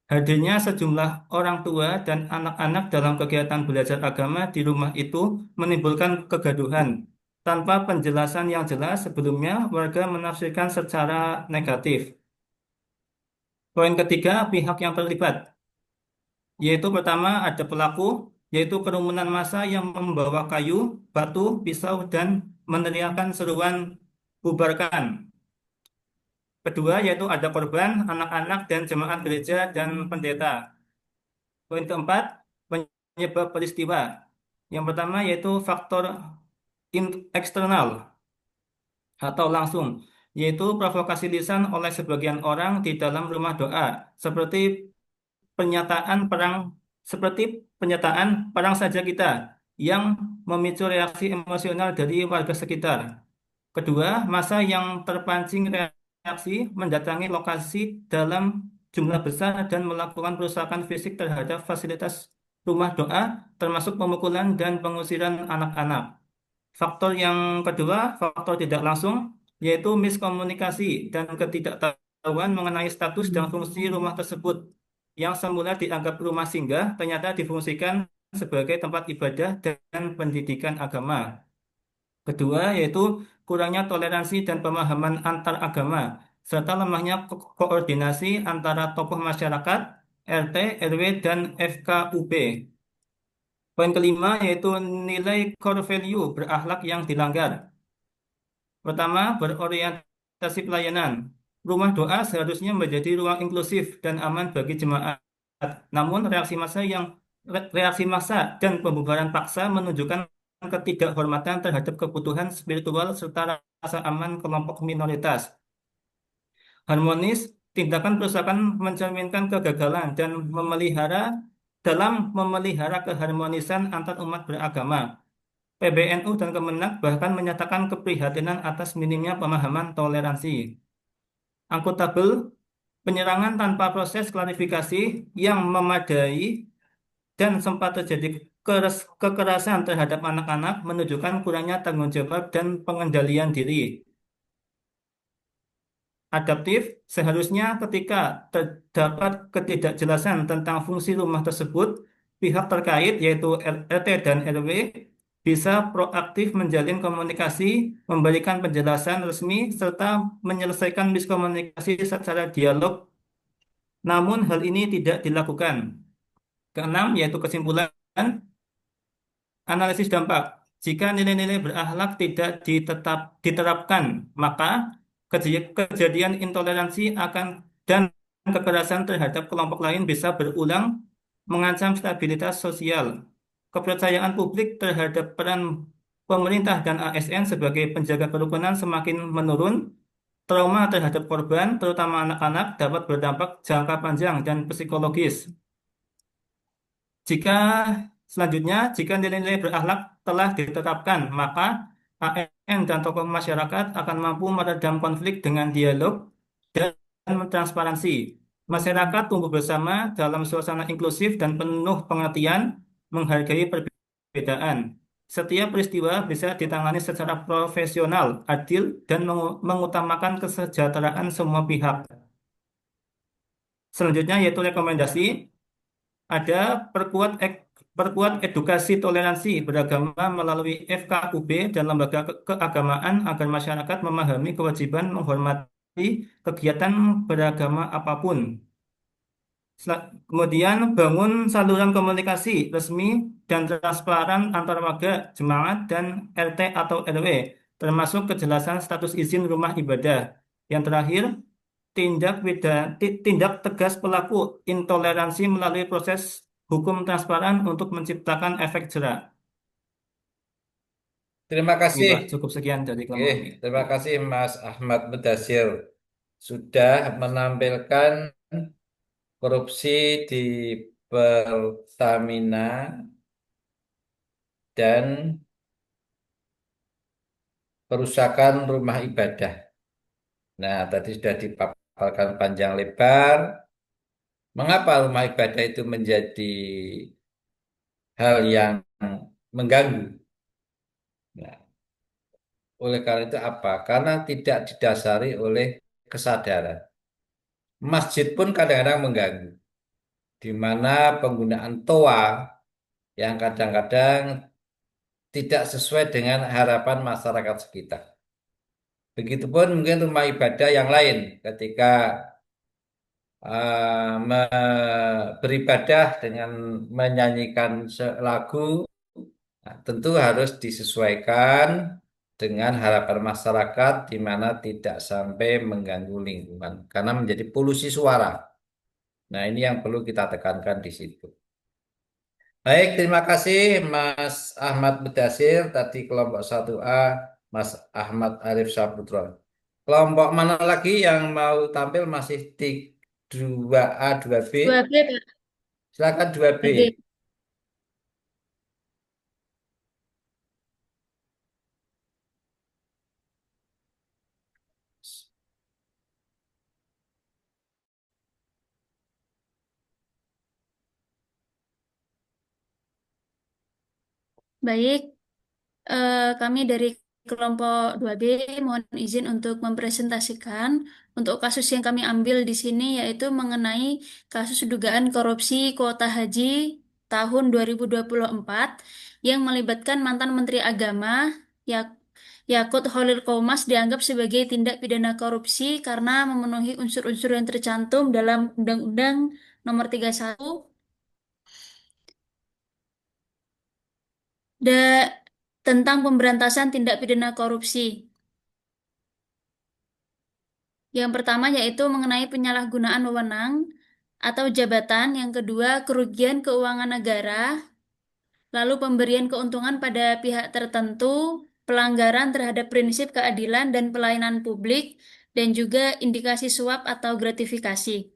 Hadirnya sejumlah orang tua dan anak-anak dalam kegiatan belajar agama di rumah itu menimbulkan kegaduhan. Tanpa penjelasan yang jelas sebelumnya, warga menafsirkan secara negatif. Poin ketiga, pihak yang terlibat. Yaitu pertama, ada pelaku, yaitu kerumunan massa yang membawa kayu, batu, pisau, dan meneriakkan seruan bubarkan. Kedua, yaitu ada korban, anak-anak, dan jemaat gereja dan pendeta. Poin keempat, penyebab peristiwa. Yang pertama yaitu faktor eksternal atau langsung, yaitu provokasi lisan oleh sebagian orang di dalam rumah doa, seperti pernyataan perang saja kita, yang memicu reaksi emosional dari warga sekitar. Kedua, massa yang terpancing reaksi mendatangi lokasi dalam jumlah besar dan melakukan perusakan fisik terhadap fasilitas rumah doa, termasuk pemukulan dan pengusiran anak-anak. Faktor yang kedua, faktor tidak langsung, yaitu miskomunikasi dan ketidaktahuan mengenai status dan fungsi rumah tersebut, yang semula dianggap rumah singgah, ternyata difungsikan sebagai tempat ibadah dan pendidikan agama. Kedua, yaitu kurangnya toleransi dan pemahaman antar agama, serta lemahnya koordinasi antara tokoh masyarakat, RT, RW, dan FKUP. Poin kelima yaitu nilai core value berakhlak yang dilanggar. Pertama, berorientasi pelayanan. Rumah doa seharusnya menjadi ruang inklusif dan aman bagi jemaat. Namun reaksi massa dan pembubaran paksa menunjukkan ketidakhormatan terhadap kebutuhan spiritual serta rasa aman kelompok minoritas. Harmonis, tindakan perusahaan mencerminkan kegagalan dan memelihara keharmonisan antar umat beragama. PBNU dan Kemenak bahkan menyatakan keprihatinan atas minimnya pemahaman toleransi. Akuntabel, penyerangan tanpa proses klarifikasi yang memadai dan sempat terjadi kekerasan terhadap anak-anak menunjukkan kurangnya tanggung jawab dan pengendalian diri. Adaptif, seharusnya ketika terdapat ketidakjelasan tentang fungsi rumah tersebut, pihak terkait yaitu RT dan RW bisa proaktif menjalin komunikasi, memberikan penjelasan resmi, serta menyelesaikan miskomunikasi secara dialog. Namun hal ini tidak dilakukan. Keenam, yaitu kesimpulan, analisis dampak. Jika nilai-nilai berakhlak tidak diterapkan, maka kejadian intoleransi dan kekerasan terhadap kelompok lain bisa berulang, mengancam stabilitas sosial. Kepercayaan publik terhadap peran pemerintah dan ASN sebagai penjaga kerukunan semakin menurun. Trauma terhadap korban, terutama anak-anak, dapat berdampak jangka panjang dan psikologis. Jika nilai-nilai berakhlak telah ditetapkan, maka ASN dan tokoh masyarakat akan mampu meredam konflik dengan dialog dan transparansi. Masyarakat tumbuh bersama dalam suasana inklusif dan penuh pengertian, menghargai perbedaan. Setiap peristiwa bisa ditangani secara profesional, adil, dan mengutamakan kesejahteraan semua pihak. Selanjutnya yaitu rekomendasi. Ada perkuat edukasi toleransi beragama melalui FKUB dan lembaga keagamaan agar masyarakat memahami kewajiban menghormati kegiatan beragama apapun. Kemudian bangun saluran komunikasi resmi dan transparan antar warga, jemaat, dan RT atau RW, termasuk kejelasan status izin rumah ibadah. Yang terakhir, tindak tegas pelaku intoleransi melalui proses hukum transparan untuk menciptakan efek jera. Terima Ini kasih. Pak, cukup sekian dari kelompok ini. Terima kasih Mas Ahmad Mudasir sudah menampilkan korupsi di Pertamina dan perusakan rumah ibadah. Nah, tadi sudah dipaparkan panjang lebar. Mengapa rumah ibadah itu menjadi hal yang mengganggu? Nah, oleh karena itu apa? Karena tidak didasari oleh kesadaran. Masjid pun kadang-kadang mengganggu, di mana penggunaan toa yang kadang-kadang tidak sesuai dengan harapan masyarakat sekitar. Begitupun mungkin rumah ibadah yang lain ketika beribadah dengan menyanyikan lagu, nah, tentu harus disesuaikan dengan harapan masyarakat di mana tidak sampai mengganggu lingkungan karena menjadi polusi suara. Nah, ini yang perlu kita tekankan di situ. Baik, terima kasih Mas Ahmad Mudasir, tadi kelompok 1A, Mas Ahmad Arif Saputro. Kelompok mana lagi yang mau tampil masih 2A, 2B? 2B, Pak. Silakan 2B. 2B. Baik, kami dari kelompok 2B mohon izin untuk mempresentasikan untuk kasus yang kami ambil di sini yaitu mengenai kasus dugaan korupsi kuota haji tahun 2024 yang melibatkan mantan Menteri Agama Ya- Yakut Khalil Qomas dianggap sebagai tindak pidana korupsi karena memenuhi unsur-unsur yang tercantum dalam Undang-Undang Nomor 31 tentang pemberantasan tindak pidana korupsi. Yang pertama yaitu mengenai penyalahgunaan wewenang atau jabatan, yang kedua kerugian keuangan negara, lalu pemberian keuntungan pada pihak tertentu, pelanggaran terhadap prinsip keadilan dan pelayanan publik, dan juga indikasi suap atau gratifikasi.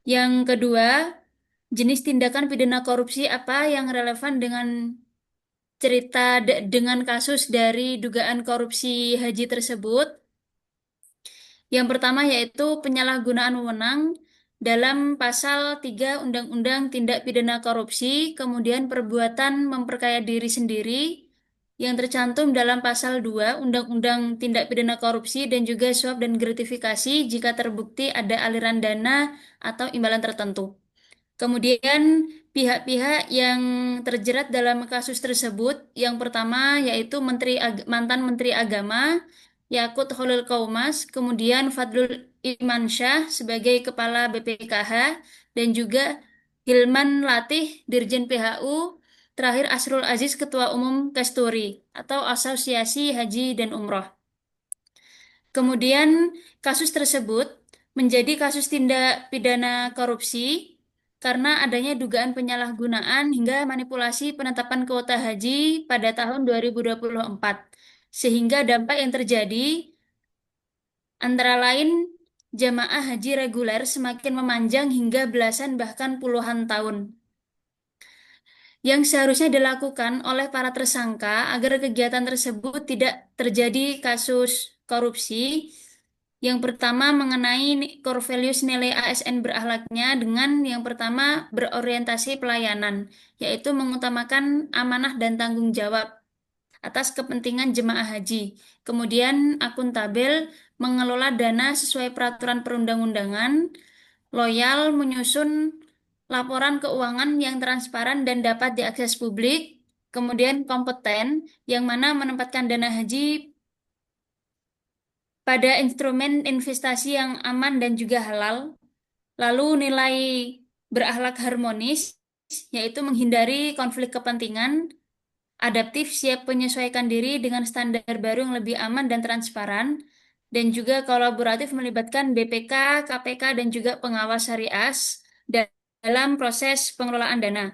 Yang kedua, jenis tindakan pidana korupsi apa yang relevan dengan dengan kasus dari dugaan korupsi haji tersebut. Yang pertama yaitu penyalahgunaan wewenang dalam pasal 3 Undang-Undang Tindak Pidana Korupsi, kemudian perbuatan memperkaya diri sendiri yang tercantum dalam pasal 2 Undang-Undang Tindak Pidana Korupsi, dan juga suap dan gratifikasi jika terbukti ada aliran dana atau imbalan tertentu. Kemudian pihak-pihak yang terjerat dalam kasus tersebut, yang pertama yaitu mantan Menteri Agama Yakut Khalil Qaumas, kemudian Fadlul Imansyah sebagai Kepala BPKH, dan juga Hilman Latih Dirjen PHU, terakhir Asrul Aziz Ketua Umum Kasturi atau Asosiasi Haji dan Umroh. Kemudian kasus tersebut menjadi kasus tindak pidana korupsi karena adanya dugaan penyalahgunaan hingga manipulasi penetapan kuota haji pada tahun 2024. Sehingga dampak yang terjadi antara lain jamaah haji reguler semakin memanjang hingga belasan bahkan puluhan tahun. Yang seharusnya dilakukan oleh para tersangka agar kegiatan tersebut tidak terjadi kasus korupsi. Yang pertama mengenai core values nilai ASN berakhlaknya dengan yang pertama berorientasi pelayanan, yaitu mengutamakan amanah dan tanggung jawab atas kepentingan jemaah haji. Kemudian akuntabel, mengelola dana sesuai peraturan perundang-undangan, loyal, menyusun laporan keuangan yang transparan dan dapat diakses publik, kemudian kompeten, yang mana menempatkan dana haji pada instrumen investasi yang aman dan juga halal. Lalu nilai berakhlak harmonis, yaitu menghindari konflik kepentingan, adaptif, siap menyesuaikan diri dengan standar baru yang lebih aman dan transparan, dan juga kolaboratif melibatkan BPK, KPK, dan juga pengawas syariah dalam proses pengelolaan dana.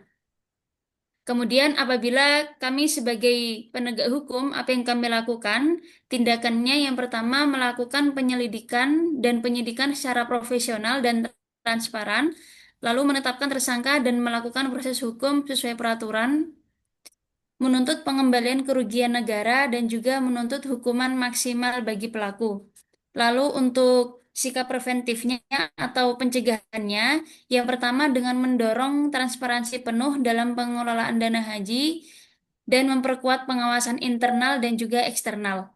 Kemudian apabila kami sebagai penegak hukum, apa yang kami lakukan? Tindakannya yang pertama melakukan penyelidikan dan penyidikan secara profesional dan transparan, lalu menetapkan tersangka dan melakukan proses hukum sesuai peraturan, menuntut pengembalian kerugian negara, dan juga menuntut hukuman maksimal bagi pelaku. Lalu untuk sikap preventifnya atau pencegahannya, yang pertama dengan mendorong transparansi penuh dalam pengelolaan dana haji dan memperkuat pengawasan internal dan juga eksternal.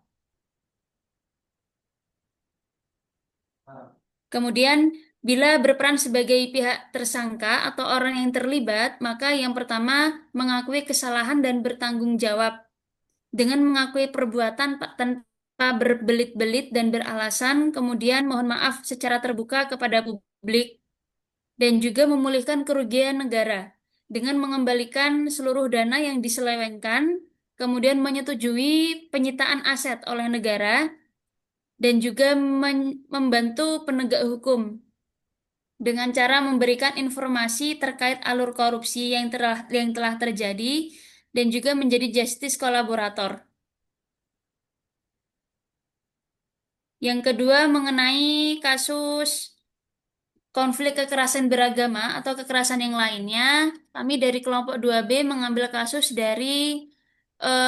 Kemudian, bila berperan sebagai pihak tersangka atau orang yang terlibat, maka yang pertama mengakui kesalahan dan bertanggung jawab dengan mengakui perbuatan tanpa berbelit-belit dan beralasan, kemudian mohon maaf secara terbuka kepada publik, dan juga memulihkan kerugian negara dengan mengembalikan seluruh dana yang diselewengkan, kemudian menyetujui penyitaan aset oleh negara, dan juga membantu penegak hukum dengan cara memberikan informasi terkait alur korupsi yang telah terjadi, dan juga menjadi justice kolaborator. Yang kedua mengenai kasus konflik kekerasan beragama atau kekerasan yang lainnya, kami dari kelompok 2B mengambil kasus dari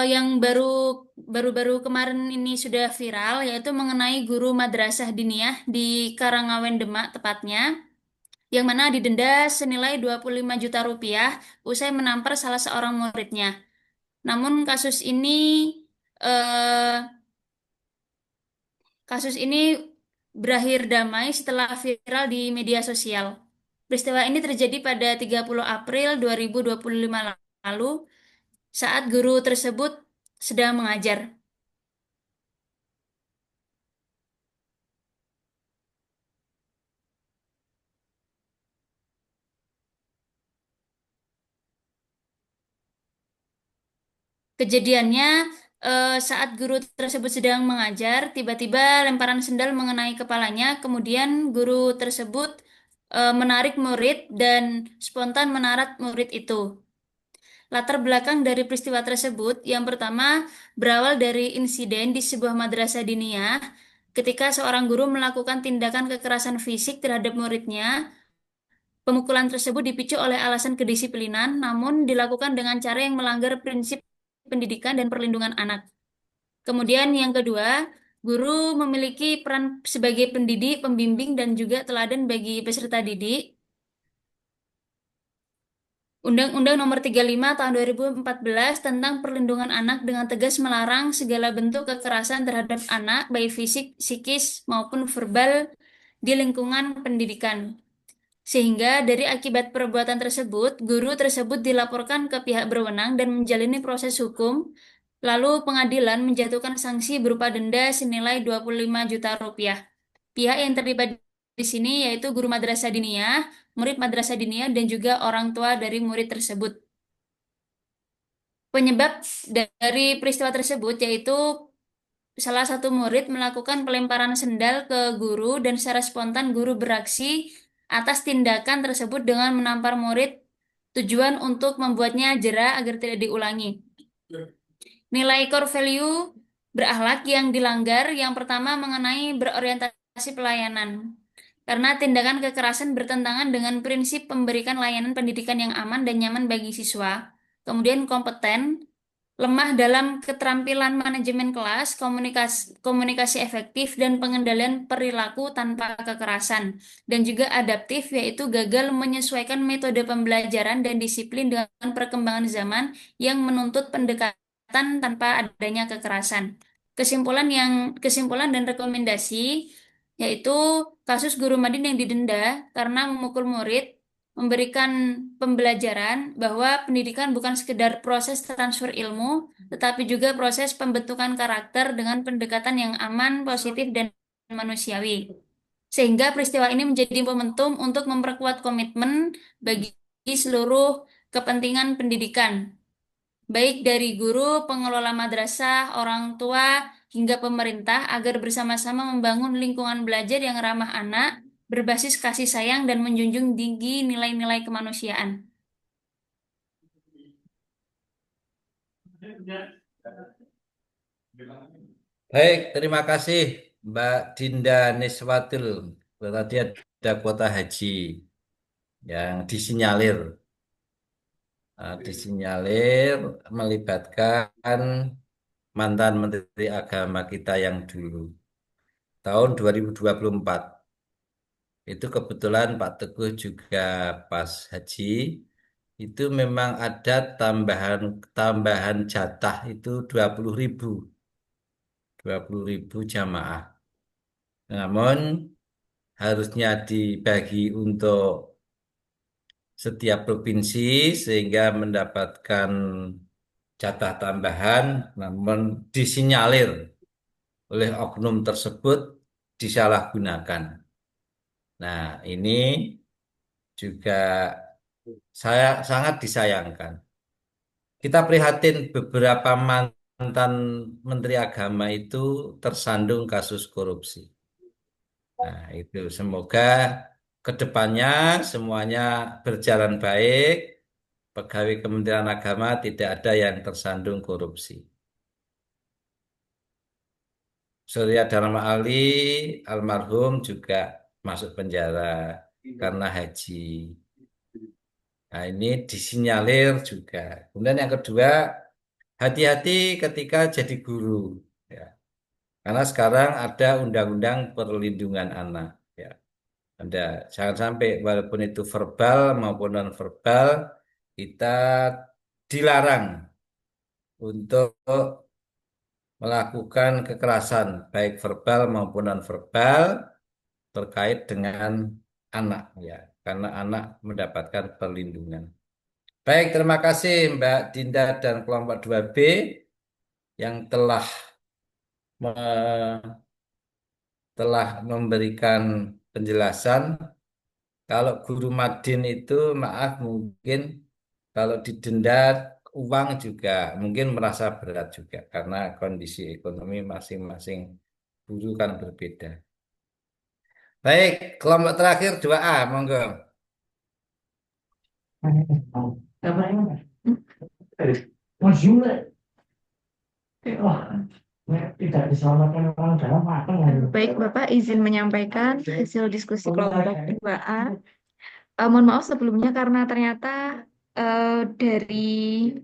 yang baru-baru kemarin ini sudah viral, yaitu mengenai guru madrasah diniyah di Karangawen Demak tepatnya, yang mana didenda senilai 25 juta rupiah usai menampar salah seorang muridnya. Namun eh, kasus ini berakhir damai setelah viral di media sosial. Peristiwa ini terjadi pada 30 April 2025 lalu saat guru tersebut sedang mengajar. Kejadiannya saat guru tersebut sedang mengajar, tiba-tiba lemparan sendal mengenai kepalanya, kemudian guru tersebut menarik murid dan spontan menarat murid itu. Latar belakang dari peristiwa tersebut, yang pertama berawal dari insiden di sebuah madrasah diniyah ketika seorang guru melakukan tindakan kekerasan fisik terhadap muridnya. Pemukulan tersebut dipicu oleh alasan kedisiplinan, namun dilakukan dengan cara yang melanggar prinsip pendidikan dan perlindungan anak. Kemudian yang kedua, guru memiliki peran sebagai pendidik, pembimbing, dan juga teladan bagi peserta didik. Undang-Undang Nomor 35 Tahun 2014 tentang Perlindungan Anak dengan tegas melarang segala bentuk kekerasan terhadap anak, baik fisik, psikis, maupun verbal di lingkungan pendidikan. Sehingga dari akibat perbuatan tersebut, guru tersebut dilaporkan ke pihak berwenang dan menjalani proses hukum. Lalu pengadilan menjatuhkan sanksi berupa denda senilai 25 juta rupiah. Pihak yang terlibat di sini yaitu guru madrasah diniyah, murid madrasah diniyah, dan juga orang tua dari murid tersebut. Penyebab dari peristiwa tersebut yaitu salah satu murid melakukan pelemparan sendal ke guru dan secara spontan guru beraksi atas tindakan tersebut dengan menampar murid tujuan untuk membuatnya jera agar tidak diulangi. Nilai core value berakhlak yang dilanggar yang pertama mengenai berorientasi pelayanan. Karena tindakan kekerasan bertentangan dengan prinsip pemberikan layanan pendidikan yang aman dan nyaman bagi siswa. Kemudian kompeten, lemah dalam keterampilan manajemen kelas, komunikasi efektif, dan pengendalian perilaku tanpa kekerasan. Dan juga adaptif, yaitu gagal menyesuaikan metode pembelajaran dan disiplin dengan perkembangan zaman yang menuntut pendekatan tanpa adanya kekerasan. Kesimpulan dan rekomendasi yaitu kasus guru Madin yang didenda karena memukul murid memberikan pembelajaran bahwa pendidikan bukan sekedar proses transfer ilmu, tetapi juga proses pembentukan karakter dengan pendekatan yang aman, positif, dan manusiawi. Sehingga peristiwa ini menjadi momentum untuk memperkuat komitmen bagi seluruh kepentingan pendidikan, baik dari guru, pengelola madrasah, orang tua, hingga pemerintah agar bersama-sama membangun lingkungan belajar yang ramah anak, berbasis kasih sayang dan menjunjung tinggi nilai-nilai kemanusiaan. Baik, terima kasih Mbak Dinda Niswatil. Tadi ada kuota haji yang disinyalir. Disinyalir melibatkan mantan Menteri Agama kita yang dulu. Tahun 2024. Itu kebetulan Pak Teguh juga pas haji. Itu memang ada tambahan jatah itu 20.000. 20.000 jamaah. Namun harusnya dibagi untuk setiap provinsi sehingga mendapatkan jatah tambahan, namun disinyalir oleh oknum tersebut disalahgunakan. Nah, ini juga saya sangat disayangkan. Kita prihatin beberapa mantan Menteri Agama itu tersandung kasus korupsi. Nah, itu semoga ke depannya semuanya berjalan baik. Pegawai Kementerian Agama tidak ada yang tersandung korupsi. Surya Dharma Ali almarhum juga masuk penjara karena haji. Nah, ini disinyalir juga. Kemudian yang kedua, hati-hati ketika jadi guru. Ya. Karena sekarang ada Undang-Undang Perlindungan Anak. Ya. Anda jangan sampai walaupun itu verbal maupun non verbal kita dilarang untuk melakukan kekerasan baik verbal maupun non-verbal terkait dengan anak ya, karena anak mendapatkan perlindungan. Baik, terima kasih Mbak Dinda dan kelompok 2B yang telah memberikan penjelasan. Kalau guru Madin itu maaf mungkin kalau didenda uang juga mungkin merasa berat juga karena kondisi ekonomi masing-masing guru kan berbeda. Baik, kelompok terakhir 2A, monggo. Baik, Bapak izin menyampaikan hasil diskusi kelompok 2A. Mohon maaf sebelumnya karena ternyata dari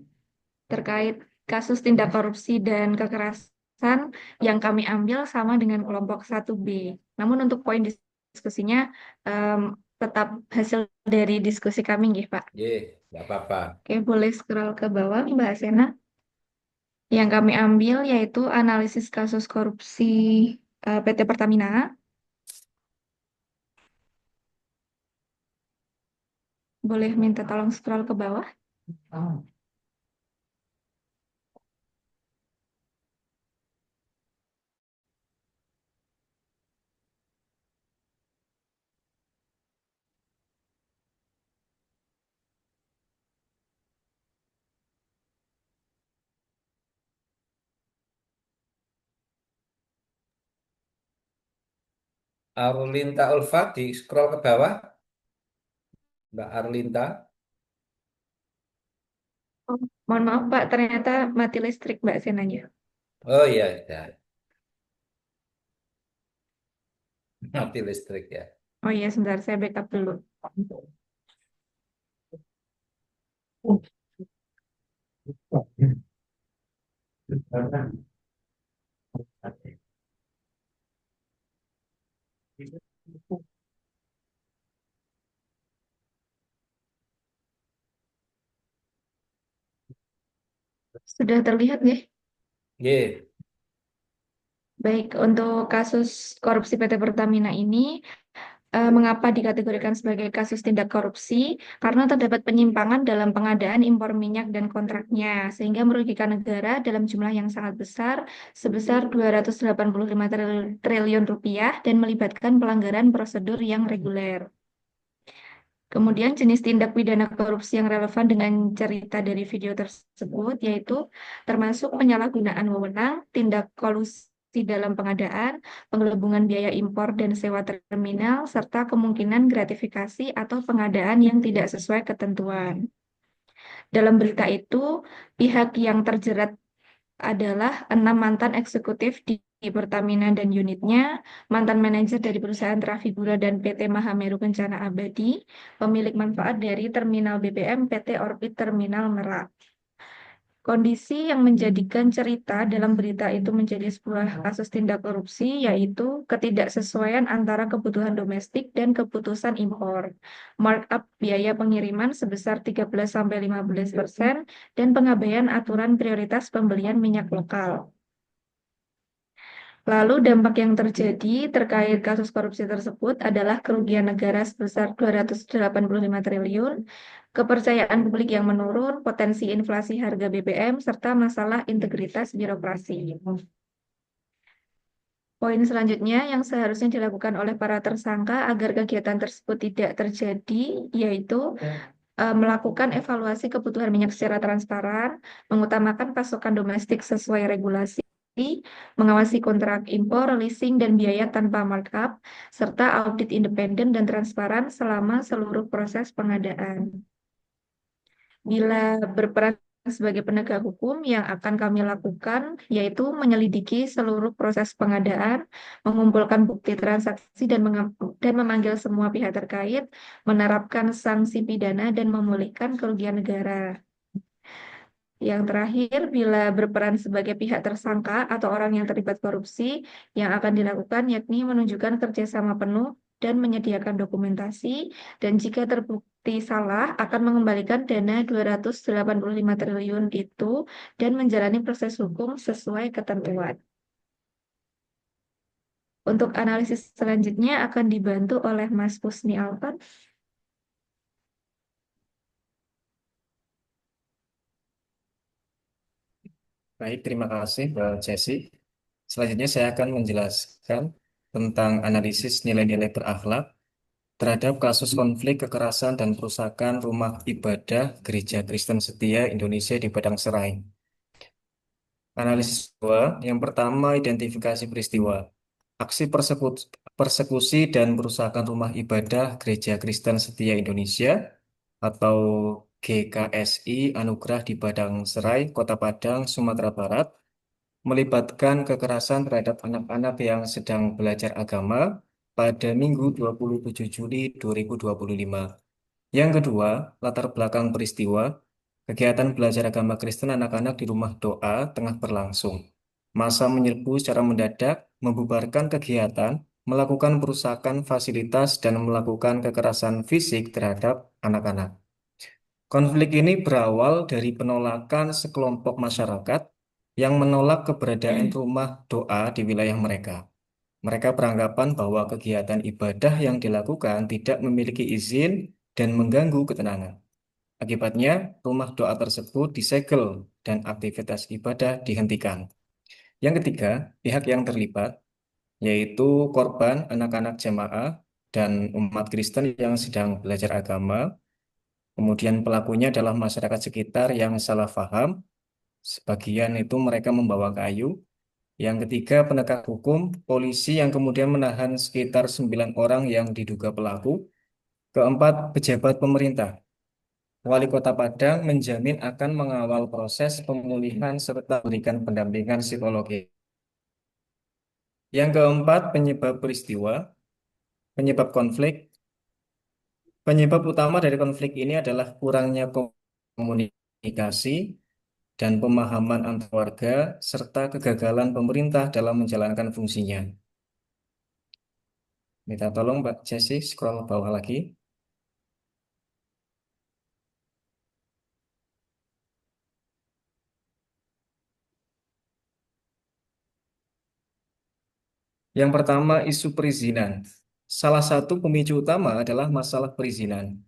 terkait kasus tindak korupsi dan kekerasan yang kami ambil sama dengan kelompok 1B. Namun untuk poin diskusinya tetap hasil dari diskusi kami, nggih, Pak. Nggak apa-apa. Oke, boleh scroll ke bawah, Mbak Sena. Yang kami ambil yaitu analisis kasus korupsi PT Pertamina. Boleh minta tolong scroll ke bawah. Arlinta Ulfa di scroll ke bawah. Mbak Arlinta. Oh, mohon maaf Pak, ternyata mati listrik Mbak Senanya. Oh iya, ya. Mati listrik ya. Oh iya, sebentar saya backup dulu. Sudah terlihat nggih? Nggih. Baik, untuk kasus korupsi PT Pertamina ini, mengapa dikategorikan sebagai kasus tindak korupsi? Karena terdapat penyimpangan dalam pengadaan impor minyak dan kontraknya, sehingga merugikan negara dalam jumlah yang sangat besar, sebesar 285 triliun rupiah, dan melibatkan pelanggaran prosedur yang reguler. Kemudian jenis tindak pidana korupsi yang relevan dengan cerita dari video tersebut yaitu termasuk penyalahgunaan wewenang, tindak kolusi dalam pengadaan, penggelembungan biaya impor dan sewa terminal, serta kemungkinan gratifikasi atau pengadaan yang tidak sesuai ketentuan. Dalam berita itu, pihak yang terjerat adalah 6 mantan eksekutif di Pertamina dan unitnya, mantan manajer dari perusahaan Trafigura dan PT Mahameru Kencana Abadi, pemilik manfaat dari Terminal BBM PT Orbit Terminal Merak. Kondisi yang menjadikan cerita dalam berita itu menjadi sebuah kasus tindak korupsi yaitu ketidaksesuaian antara kebutuhan domestik dan keputusan impor, markup biaya pengiriman sebesar 13-15%, dan pengabaian aturan prioritas pembelian minyak lokal. Lalu dampak yang terjadi terkait kasus korupsi tersebut adalah kerugian negara sebesar 285 triliun, kepercayaan publik yang menurun, potensi inflasi harga BBM, serta masalah integritas birokrasi. Poin selanjutnya yang seharusnya dilakukan oleh para tersangka agar kegiatan tersebut tidak terjadi, yaitu melakukan evaluasi kebutuhan minyak secara transparan, mengutamakan pasokan domestik sesuai regulasi, mengawasi kontrak impor, leasing, dan biaya tanpa markup, serta audit independen dan transparan selama seluruh proses pengadaan. Bila berperan sebagai penegak hukum yang akan kami lakukan, yaitu menyelidiki seluruh proses pengadaan, mengumpulkan bukti transaksi, dan memanggil semua pihak terkait, menerapkan sanksi pidana, dan memulihkan kerugian negara. Yang terakhir, bila berperan sebagai pihak tersangka atau orang yang terlibat korupsi, yang akan dilakukan yakni menunjukkan kerjasama penuh dan menyediakan dokumentasi, dan jika terbukti salah akan mengembalikan dana 285 triliun itu dan menjalani proses hukum sesuai ketentuan. Untuk analisis selanjutnya akan dibantu oleh Mas Husni Alvan. Baik, terima kasih Mbak Jesse. Selanjutnya saya akan menjelaskan tentang analisis nilai-nilai berakhlak terhadap kasus konflik kekerasan dan perusakan rumah ibadah Gereja Kristen Setia Indonesia di Padang Serai. Analisis dua, yang pertama identifikasi peristiwa. Aksi persekusi dan perusakan rumah ibadah Gereja Kristen Setia Indonesia atau GKSI Anugerah di Padang Serai, Kota Padang, Sumatera Barat melibatkan kekerasan terhadap anak-anak yang sedang belajar agama pada Minggu 27 Juli 2025. Yang kedua, latar belakang peristiwa, kegiatan belajar agama Kristen anak-anak di rumah doa tengah berlangsung. Massa menyerbu secara mendadak, membubarkan kegiatan, melakukan perusakan fasilitas, dan melakukan kekerasan fisik terhadap anak-anak. Konflik ini berawal dari penolakan sekelompok masyarakat yang menolak keberadaan rumah doa di wilayah mereka. Mereka beranggapan bahwa kegiatan ibadah yang dilakukan tidak memiliki izin dan mengganggu ketenangan. Akibatnya, rumah doa tersebut disegel dan aktivitas ibadah dihentikan. Yang ketiga, pihak yang terlibat, yaitu korban anak-anak jemaah dan umat Kristen yang sedang belajar agama. Kemudian pelakunya adalah masyarakat sekitar yang salah paham. Sebagian itu mereka membawa kayu. Yang ketiga, penegak hukum, polisi yang kemudian menahan sekitar 9 orang yang diduga pelaku. Keempat, pejabat pemerintah. Wali Kota Padang menjamin akan mengawal proses pemulihan serta memberikan pendampingan psikologi. Yang keempat, penyebab peristiwa, penyebab konflik. Penyebab utama dari konflik ini adalah kurangnya komunikasi dan pemahaman antar warga serta kegagalan pemerintah dalam menjalankan fungsinya. Minta tolong Mbak Jessie scroll bawah lagi. Yang pertama, isu perizinan. Salah satu pemicu utama adalah masalah perizinan.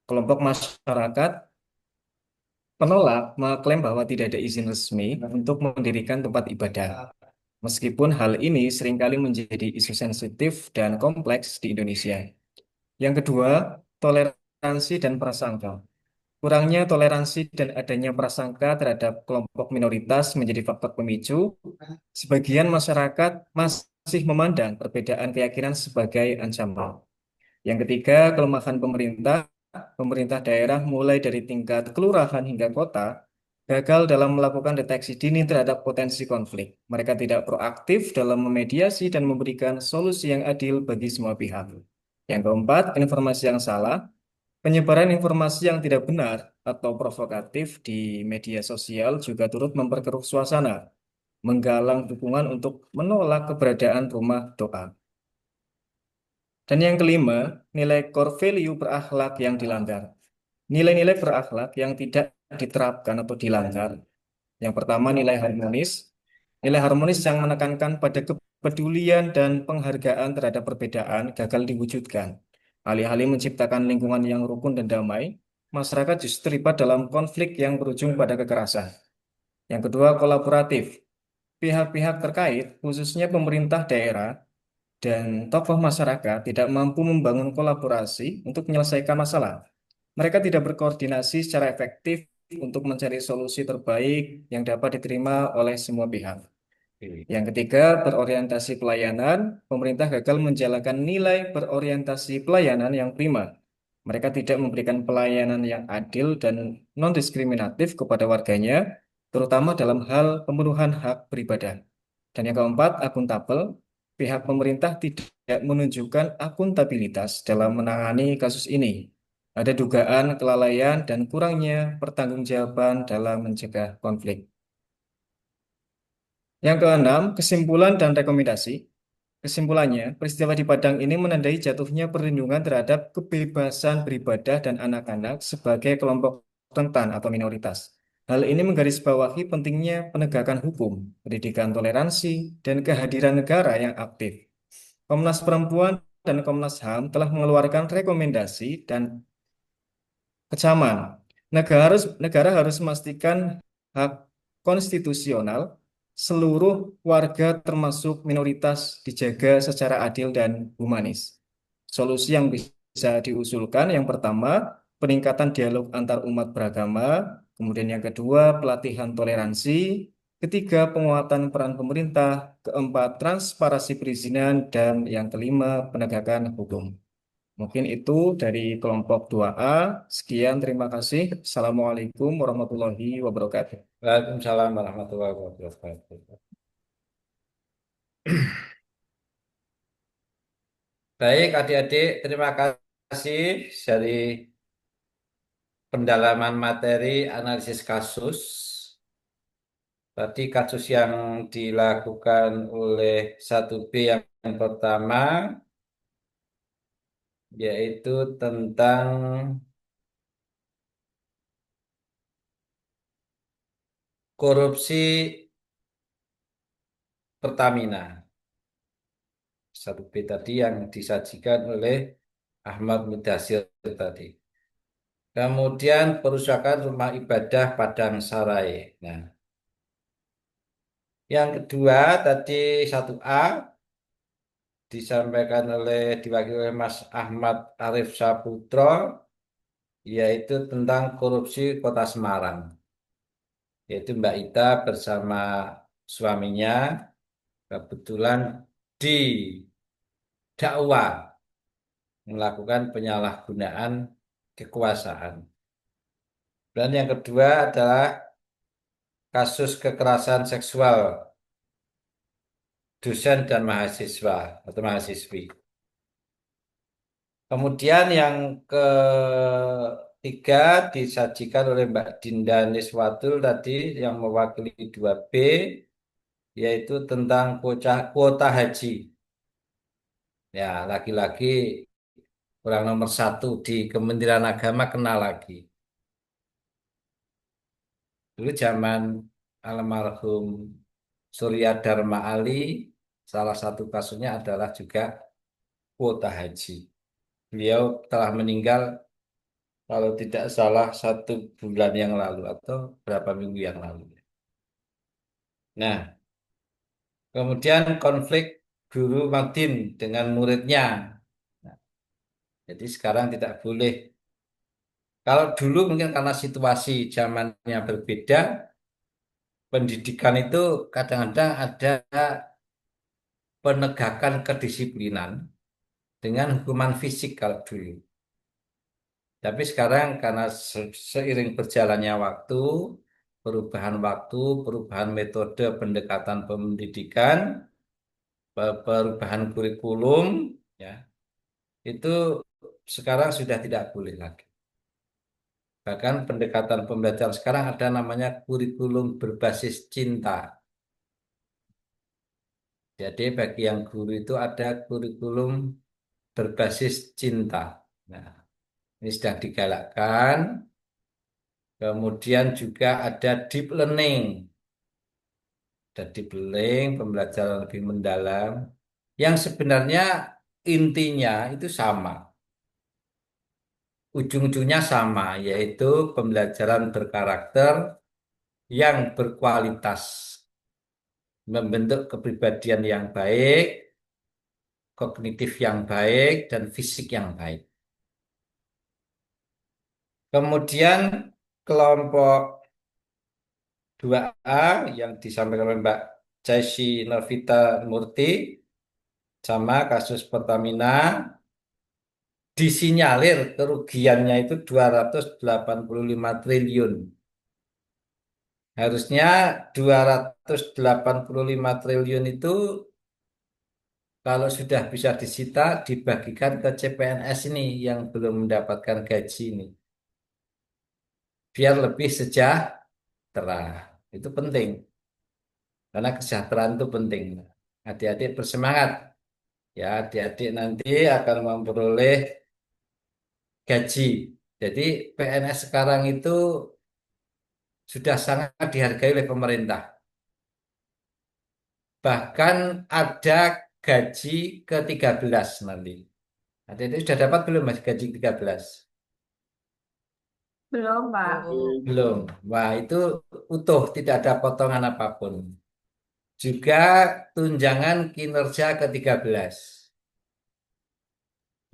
Kelompok masyarakat penolak mengklaim bahwa tidak ada izin resmi untuk mendirikan tempat ibadah. Meskipun hal ini seringkali menjadi isu sensitif dan kompleks di Indonesia. Yang kedua, toleransi dan prasangka. Kurangnya toleransi dan adanya prasangka terhadap kelompok minoritas menjadi faktor pemicu. Sebagian masyarakat masih memandang perbedaan keyakinan sebagai ancaman. Yang ketiga, kelemahan pemerintah. Pemerintah daerah mulai dari tingkat kelurahan hingga kota gagal dalam melakukan deteksi dini terhadap potensi konflik. Mereka tidak proaktif dalam memediasi dan memberikan solusi yang adil bagi semua pihak. Yang keempat, informasi yang salah. Penyebaran informasi yang tidak benar atau provokatif di media sosial juga turut memperkeruh suasana, menggalang dukungan untuk menolak keberadaan rumah doa. Dan yang kelima, nilai core value berakhlak yang dilanggar. Nilai-nilai berakhlak yang tidak diterapkan atau dilanggar. Yang pertama, nilai harmonis. Nilai harmonis yang menekankan pada kepedulian dan penghargaan terhadap perbedaan gagal diwujudkan. Alih-alih menciptakan lingkungan yang rukun dan damai, masyarakat justru terlibat dalam konflik yang berujung pada kekerasan. Yang kedua, kolaboratif. Pihak-pihak terkait, khususnya pemerintah daerah dan tokoh masyarakat, tidak mampu membangun kolaborasi untuk menyelesaikan masalah. Mereka tidak berkoordinasi secara efektif untuk mencari solusi terbaik yang dapat diterima oleh semua pihak. Yang ketiga, berorientasi pelayanan. Pemerintah gagal menjalankan nilai berorientasi pelayanan yang prima. Mereka tidak memberikan pelayanan yang adil dan non-diskriminatif kepada warganya, terutama dalam hal pemenuhan hak beribadah. Dan yang keempat, akuntabel. Pihak pemerintah tidak menunjukkan akuntabilitas dalam menangani kasus ini. Ada dugaan kelalaian dan kurangnya pertanggungjawaban dalam mencegah konflik. Yang keenam, kesimpulan dan rekomendasi. Kesimpulannya, peristiwa di Padang ini menandai jatuhnya perlindungan terhadap kebebasan beribadah dan anak-anak sebagai kelompok rentan atau minoritas. Hal ini menggarisbawahi pentingnya penegakan hukum, pendidikan toleransi, dan kehadiran negara yang aktif. Komnas Perempuan dan Komnas HAM telah mengeluarkan rekomendasi dan kecaman. Negara harus memastikan hak konstitusional seluruh warga termasuk minoritas dijaga secara adil dan humanis. Solusi yang bisa diusulkan yang pertama, peningkatan dialog antar umat beragama, kemudian yang kedua, pelatihan toleransi, ketiga, penguatan peran pemerintah, keempat, transparansi perizinan, dan yang kelima, penegakan hukum. Mungkin itu dari kelompok 2A. Sekian, terima kasih. Assalamualaikum warahmatullahi wabarakatuh. Waalaikumsalam warahmatullahi wabarakatuh. Baik, adik-adik, terima kasih dari pendalaman materi analisis kasus. Tadi kasus yang dilakukan oleh 1B yang pertama, yaitu tentang korupsi Pertamina. 1B tadi yang disajikan oleh Ahmad Mudasir tadi. Kemudian perusahaan rumah ibadah Padang Sarai. Nah, yang kedua tadi 1A disampaikan diwakili oleh Mas Ahmad Arif Saputro, yaitu tentang korupsi Kota Semarang. Yaitu Mbak Ita bersama suaminya kebetulan didakwa melakukan penyalahgunaan kekuasaan. Dan yang kedua adalah kasus kekerasan seksual dosen dan mahasiswa atau mahasiswi. Kemudian yang ketiga disajikan oleh Mbak Dinda Niswatul tadi yang mewakili 2B, yaitu tentang kuota haji. Ya, lagi-lagi orang nomor 1 di Kementerian Agama kena lagi. Dulu zaman almarhum Surya Dharma Ali, salah satu kasusnya adalah juga kuota haji. Beliau telah meninggal kalau tidak salah 1 bulan yang lalu atau berapa minggu yang lalu. Nah, kemudian konflik guru Madin dengan muridnya. Nah, jadi sekarang tidak boleh. Kalau dulu mungkin karena situasi zamannya berbeda, pendidikan itu kadang-kadang ada penegakan kedisiplinan dengan hukuman fisik kalau dulu. Tapi sekarang karena seiring berjalannya waktu, perubahan metode pendekatan pendidikan, perubahan kurikulum, ya, itu sekarang sudah tidak boleh lagi. Bahkan pendekatan pembelajaran sekarang ada namanya kurikulum berbasis cinta. Jadi bagi yang guru itu ada kurikulum berbasis cinta. Nah, ini sedang digalakkan. Kemudian juga ada deep learning. Ada deep learning, pembelajaran lebih mendalam. Yang sebenarnya intinya itu sama. Ujung-ujungnya sama, yaitu pembelajaran berkarakter yang berkualitas. Membentuk kepribadian yang baik, kognitif yang baik, dan fisik yang baik. Kemudian kelompok 2A yang disampaikan oleh Mbak Chelsea Novita Murti sama kasus Pertamina disinyalir kerugiannya itu 285 triliun. Harusnya 285 triliun itu kalau sudah bisa disita dibagikan ke CPNS ini yang belum mendapatkan gaji ini. Biar lebih sejahtera. Itu penting. Karena kesejahteraan itu penting. Adik-adik bersemangat Ya, adik-adik nanti akan memperoleh gaji. Jadi PNS sekarang itu sudah sangat dihargai oleh pemerintah. Bahkan ada gaji ke-13 nanti. Adik-adik sudah dapat belum Mas gaji 13? Belum, Pak. Belum. Wah, itu utuh, tidak ada potongan apapun. Juga tunjangan kinerja ke-13.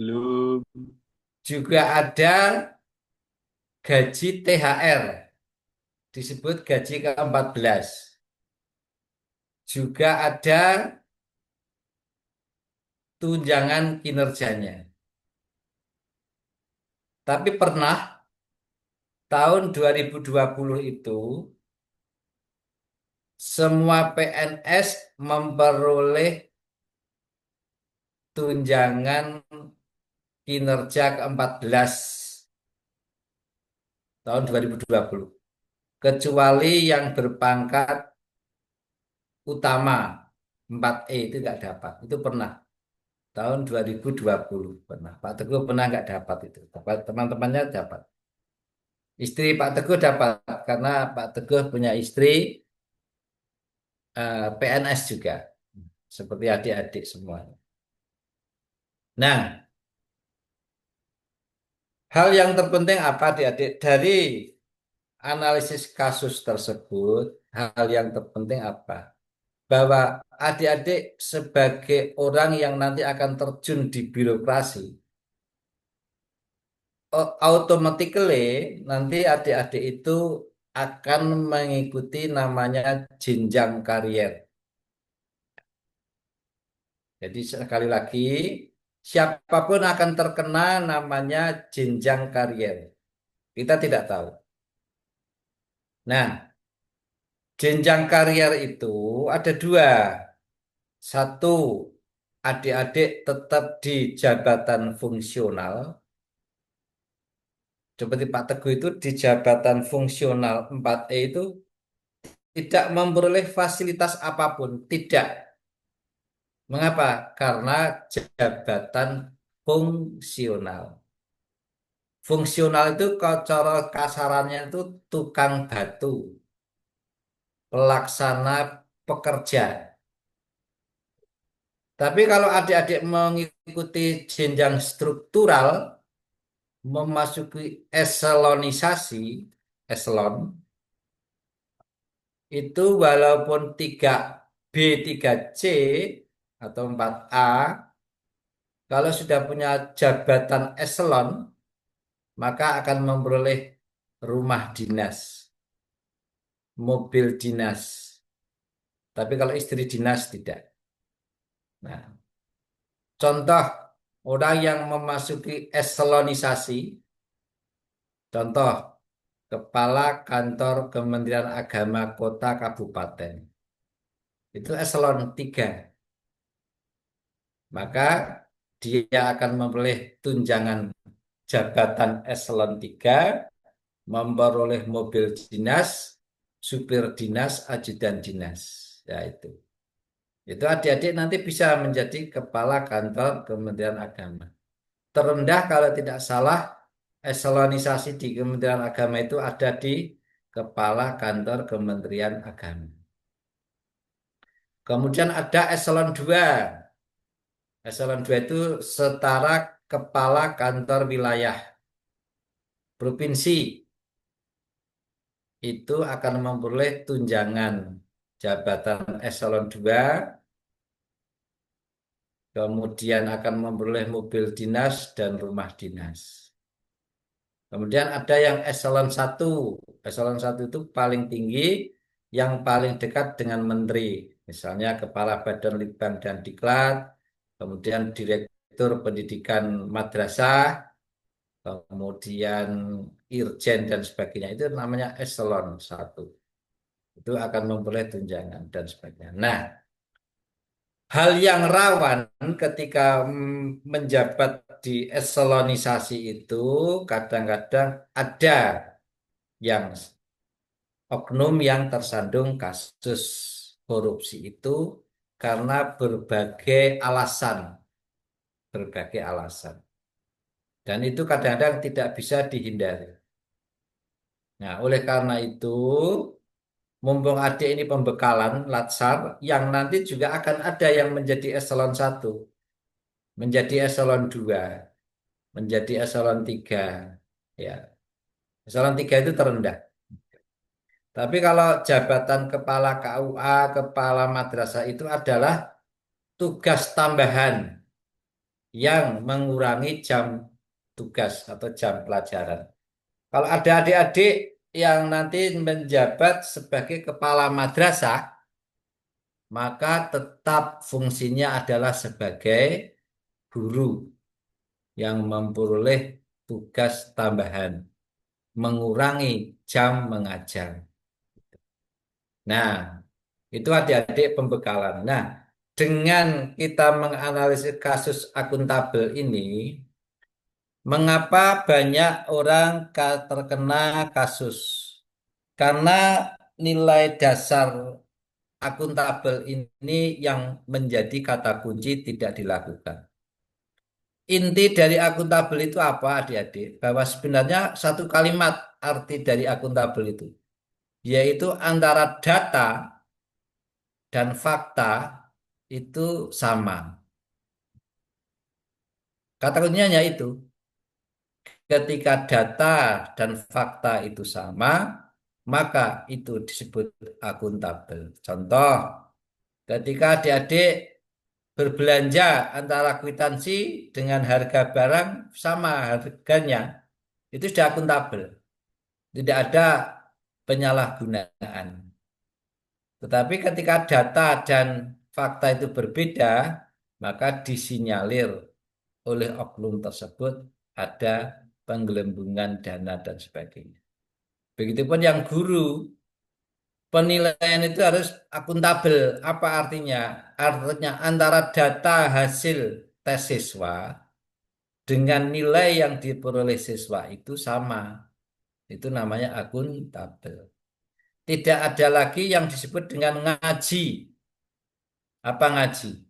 Belum. Juga ada gaji THR, disebut gaji ke-14. Juga ada tunjangan kinerjanya. Tapi pernah tahun 2020 itu semua PNS memperoleh tunjangan kinerja ke-14 tahun 2020. Kecuali yang berpangkat utama 4E itu nggak dapat. Itu pernah tahun 2020 pernah. Pak Teguh pernah nggak dapat itu. Teman-temannya dapat. Istri Pak Teguh dapat karena Pak Teguh punya istri PNS juga, seperti adik-adik semua. Nah, hal yang terpenting apa adik-adik dari analisis kasus tersebut? Hal yang terpenting apa? Bahwa adik-adik sebagai orang yang nanti akan terjun di birokrasi, automatically nanti adik-adik itu akan mengikuti namanya jenjang karier. Jadi sekali lagi, siapapun akan terkena namanya jenjang karier. Kita tidak tahu. Nah, jenjang karier itu ada dua. Satu, adik-adik tetap di jabatan fungsional. Seperti Pak Teguh itu di jabatan fungsional 4E itu tidak memperoleh fasilitas apapun. Tidak. Mengapa? Karena jabatan fungsional. Fungsional itu kalau cara kasarannya itu tukang batu, pelaksana pekerja. Tapi kalau adik-adik mengikuti jenjang struktural, memasuki eselonisasi, eselon, itu walaupun 3B, 3C, atau 4A, kalau sudah punya jabatan eselon, maka akan memperoleh rumah dinas, mobil dinas. Tapi kalau istri dinas tidak. Nah, contoh orang yang memasuki eselonisasi, contoh Kepala Kantor Kementerian Agama Kota Kabupaten. Itu eselon 3. Maka dia akan memperoleh tunjangan jabatan eselon 3, memperoleh mobil dinas, supir dinas, ajudan dinas. Ya itu. Itu adik-adik nanti bisa menjadi kepala kantor Kementerian Agama. Terendah kalau tidak salah eselonisasi di Kementerian Agama itu ada di kepala kantor Kementerian Agama. Kemudian ada eselon 2. Eselon 2 itu setara kepala kantor wilayah provinsi. Itu akan memperoleh tunjangan jabatan eselon 2, kemudian akan memperoleh mobil dinas dan rumah dinas. Kemudian ada yang eselon 1. Eselon 1 itu paling tinggi, yang paling dekat dengan menteri. Misalnya Kepala Badan Litbang dan Diklat, kemudian Direktur Pendidikan Madrasah, kemudian Irjen dan sebagainya. Itu namanya eselon 1. Itu akan memperoleh tunjangan dan sebagainya. Nah, hal yang rawan ketika menjabat di eselonisasi itu kadang-kadang ada yang oknum yang tersandung kasus korupsi itu karena berbagai alasan. berbagai alasan. Dan itu kadang-kadang tidak bisa dihindari. Nah, oleh karena itu, mumpung adik ini pembekalan latsar, yang nanti juga akan ada yang menjadi eselon 1, menjadi eselon 2, menjadi eselon 3. Ya, eselon 3 itu terendah. Tapi kalau jabatan kepala KUA, kepala madrasah itu adalah tugas tambahan yang mengurangi jam tugas atau jam pelajaran. Kalau ada adik-adik yang nanti menjabat sebagai kepala madrasah, maka tetap fungsinya adalah sebagai guru yang memperoleh tugas tambahan, mengurangi jam mengajar. Nah, itu adik-adik pembekalan. Nah, dengan kita menganalisis kasus akuntabel ini, mengapa banyak orang terkena kasus? Karena nilai dasar akuntabel ini yang menjadi kata kunci tidak dilakukan. Inti dari akuntabel itu apa, adik-adik? Bahwa sebenarnya satu kalimat arti dari akuntabel itu, yaitu antara data dan fakta itu sama. Kata kuncinya itu, ketika data dan fakta itu sama, maka itu disebut akuntabel. Contoh, ketika adik-adik berbelanja antara kwitansi dengan harga barang sama harganya, itu sudah akuntabel. Tidak ada penyalahgunaan. Tetapi ketika data dan fakta itu berbeda, maka disinyalir oleh oknum tersebut ada penggelembungan dana dan sebagainya. Begitupun yang guru, penilaian itu harus akuntabel. Apa artinya? Artinya antara data hasil tes siswa dengan nilai yang diperoleh siswa itu sama. Itu namanya akuntabel. Tidak ada lagi yang disebut dengan ngaji. Apa ngaji?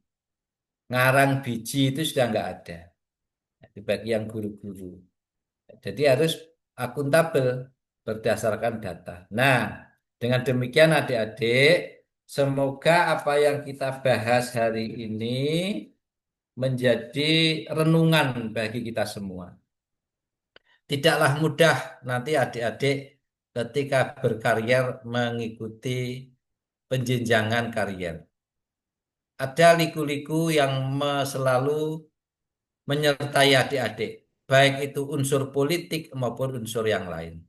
Ngarang biji itu sudah nggak ada. Bagi yang guru-guru. Jadi harus akuntabel berdasarkan data. Nah, dengan demikian adik-adik, semoga apa yang kita bahas hari ini menjadi renungan bagi kita semua. Tidaklah mudah nanti adik-adik ketika berkarier mengikuti penjenjangan karier. Ada liku-liku yang selalu menyertai adik-adik, baik itu unsur politik maupun unsur yang lain.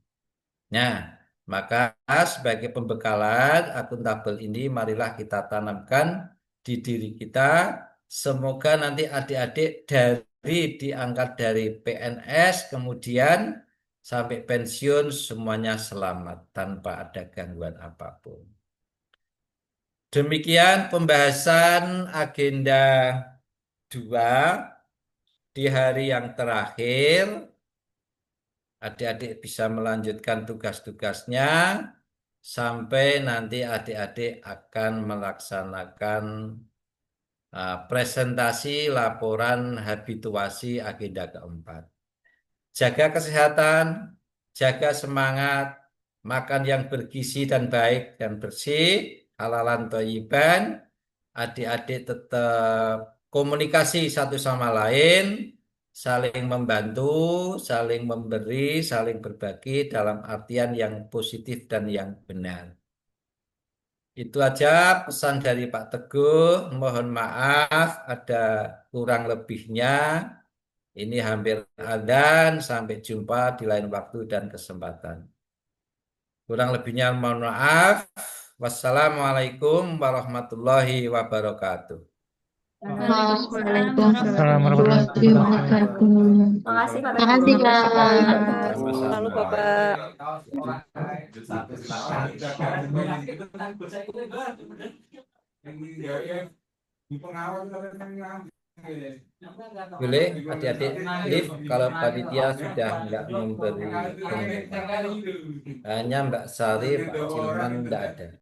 Nah, maka sebagai pembekalan akuntabel ini marilah kita tanamkan di diri kita. Semoga nanti adik-adik diangkat dari PNS kemudian sampai pensiun semuanya selamat tanpa ada gangguan apapun. Demikian pembahasan agenda 2 di hari yang terakhir. Adik-adik bisa melanjutkan tugas-tugasnya sampai nanti adik-adik akan melaksanakan presentasi laporan habituasi agenda keempat. Jaga kesehatan, jaga semangat, makan yang bergizi dan baik dan bersih, halalan thayyiban. Adik-adik tetap komunikasi satu sama lain, saling membantu, saling memberi, saling berbagi dalam artian yang positif dan yang benar. Itu aja pesan dari Pak Teguh. Mohon maaf ada kurang lebihnya. Ini hampir adzan. Sampai jumpa di lain waktu dan kesempatan. Kurang lebihnya mohon maaf. Wassalamualaikum warahmatullahi wabarakatuh. Waalaikumsalam Assalamualaikum warahmatullahi wabarakatuh. Makasih Pak Terima kasih, Teguh. Kak. Lalu Bapak. Boleh adik-adik lift kalau panitia sudah nggak memberi pengumuman. Hanya Mbak Sari, Pak Cilman nggak ada.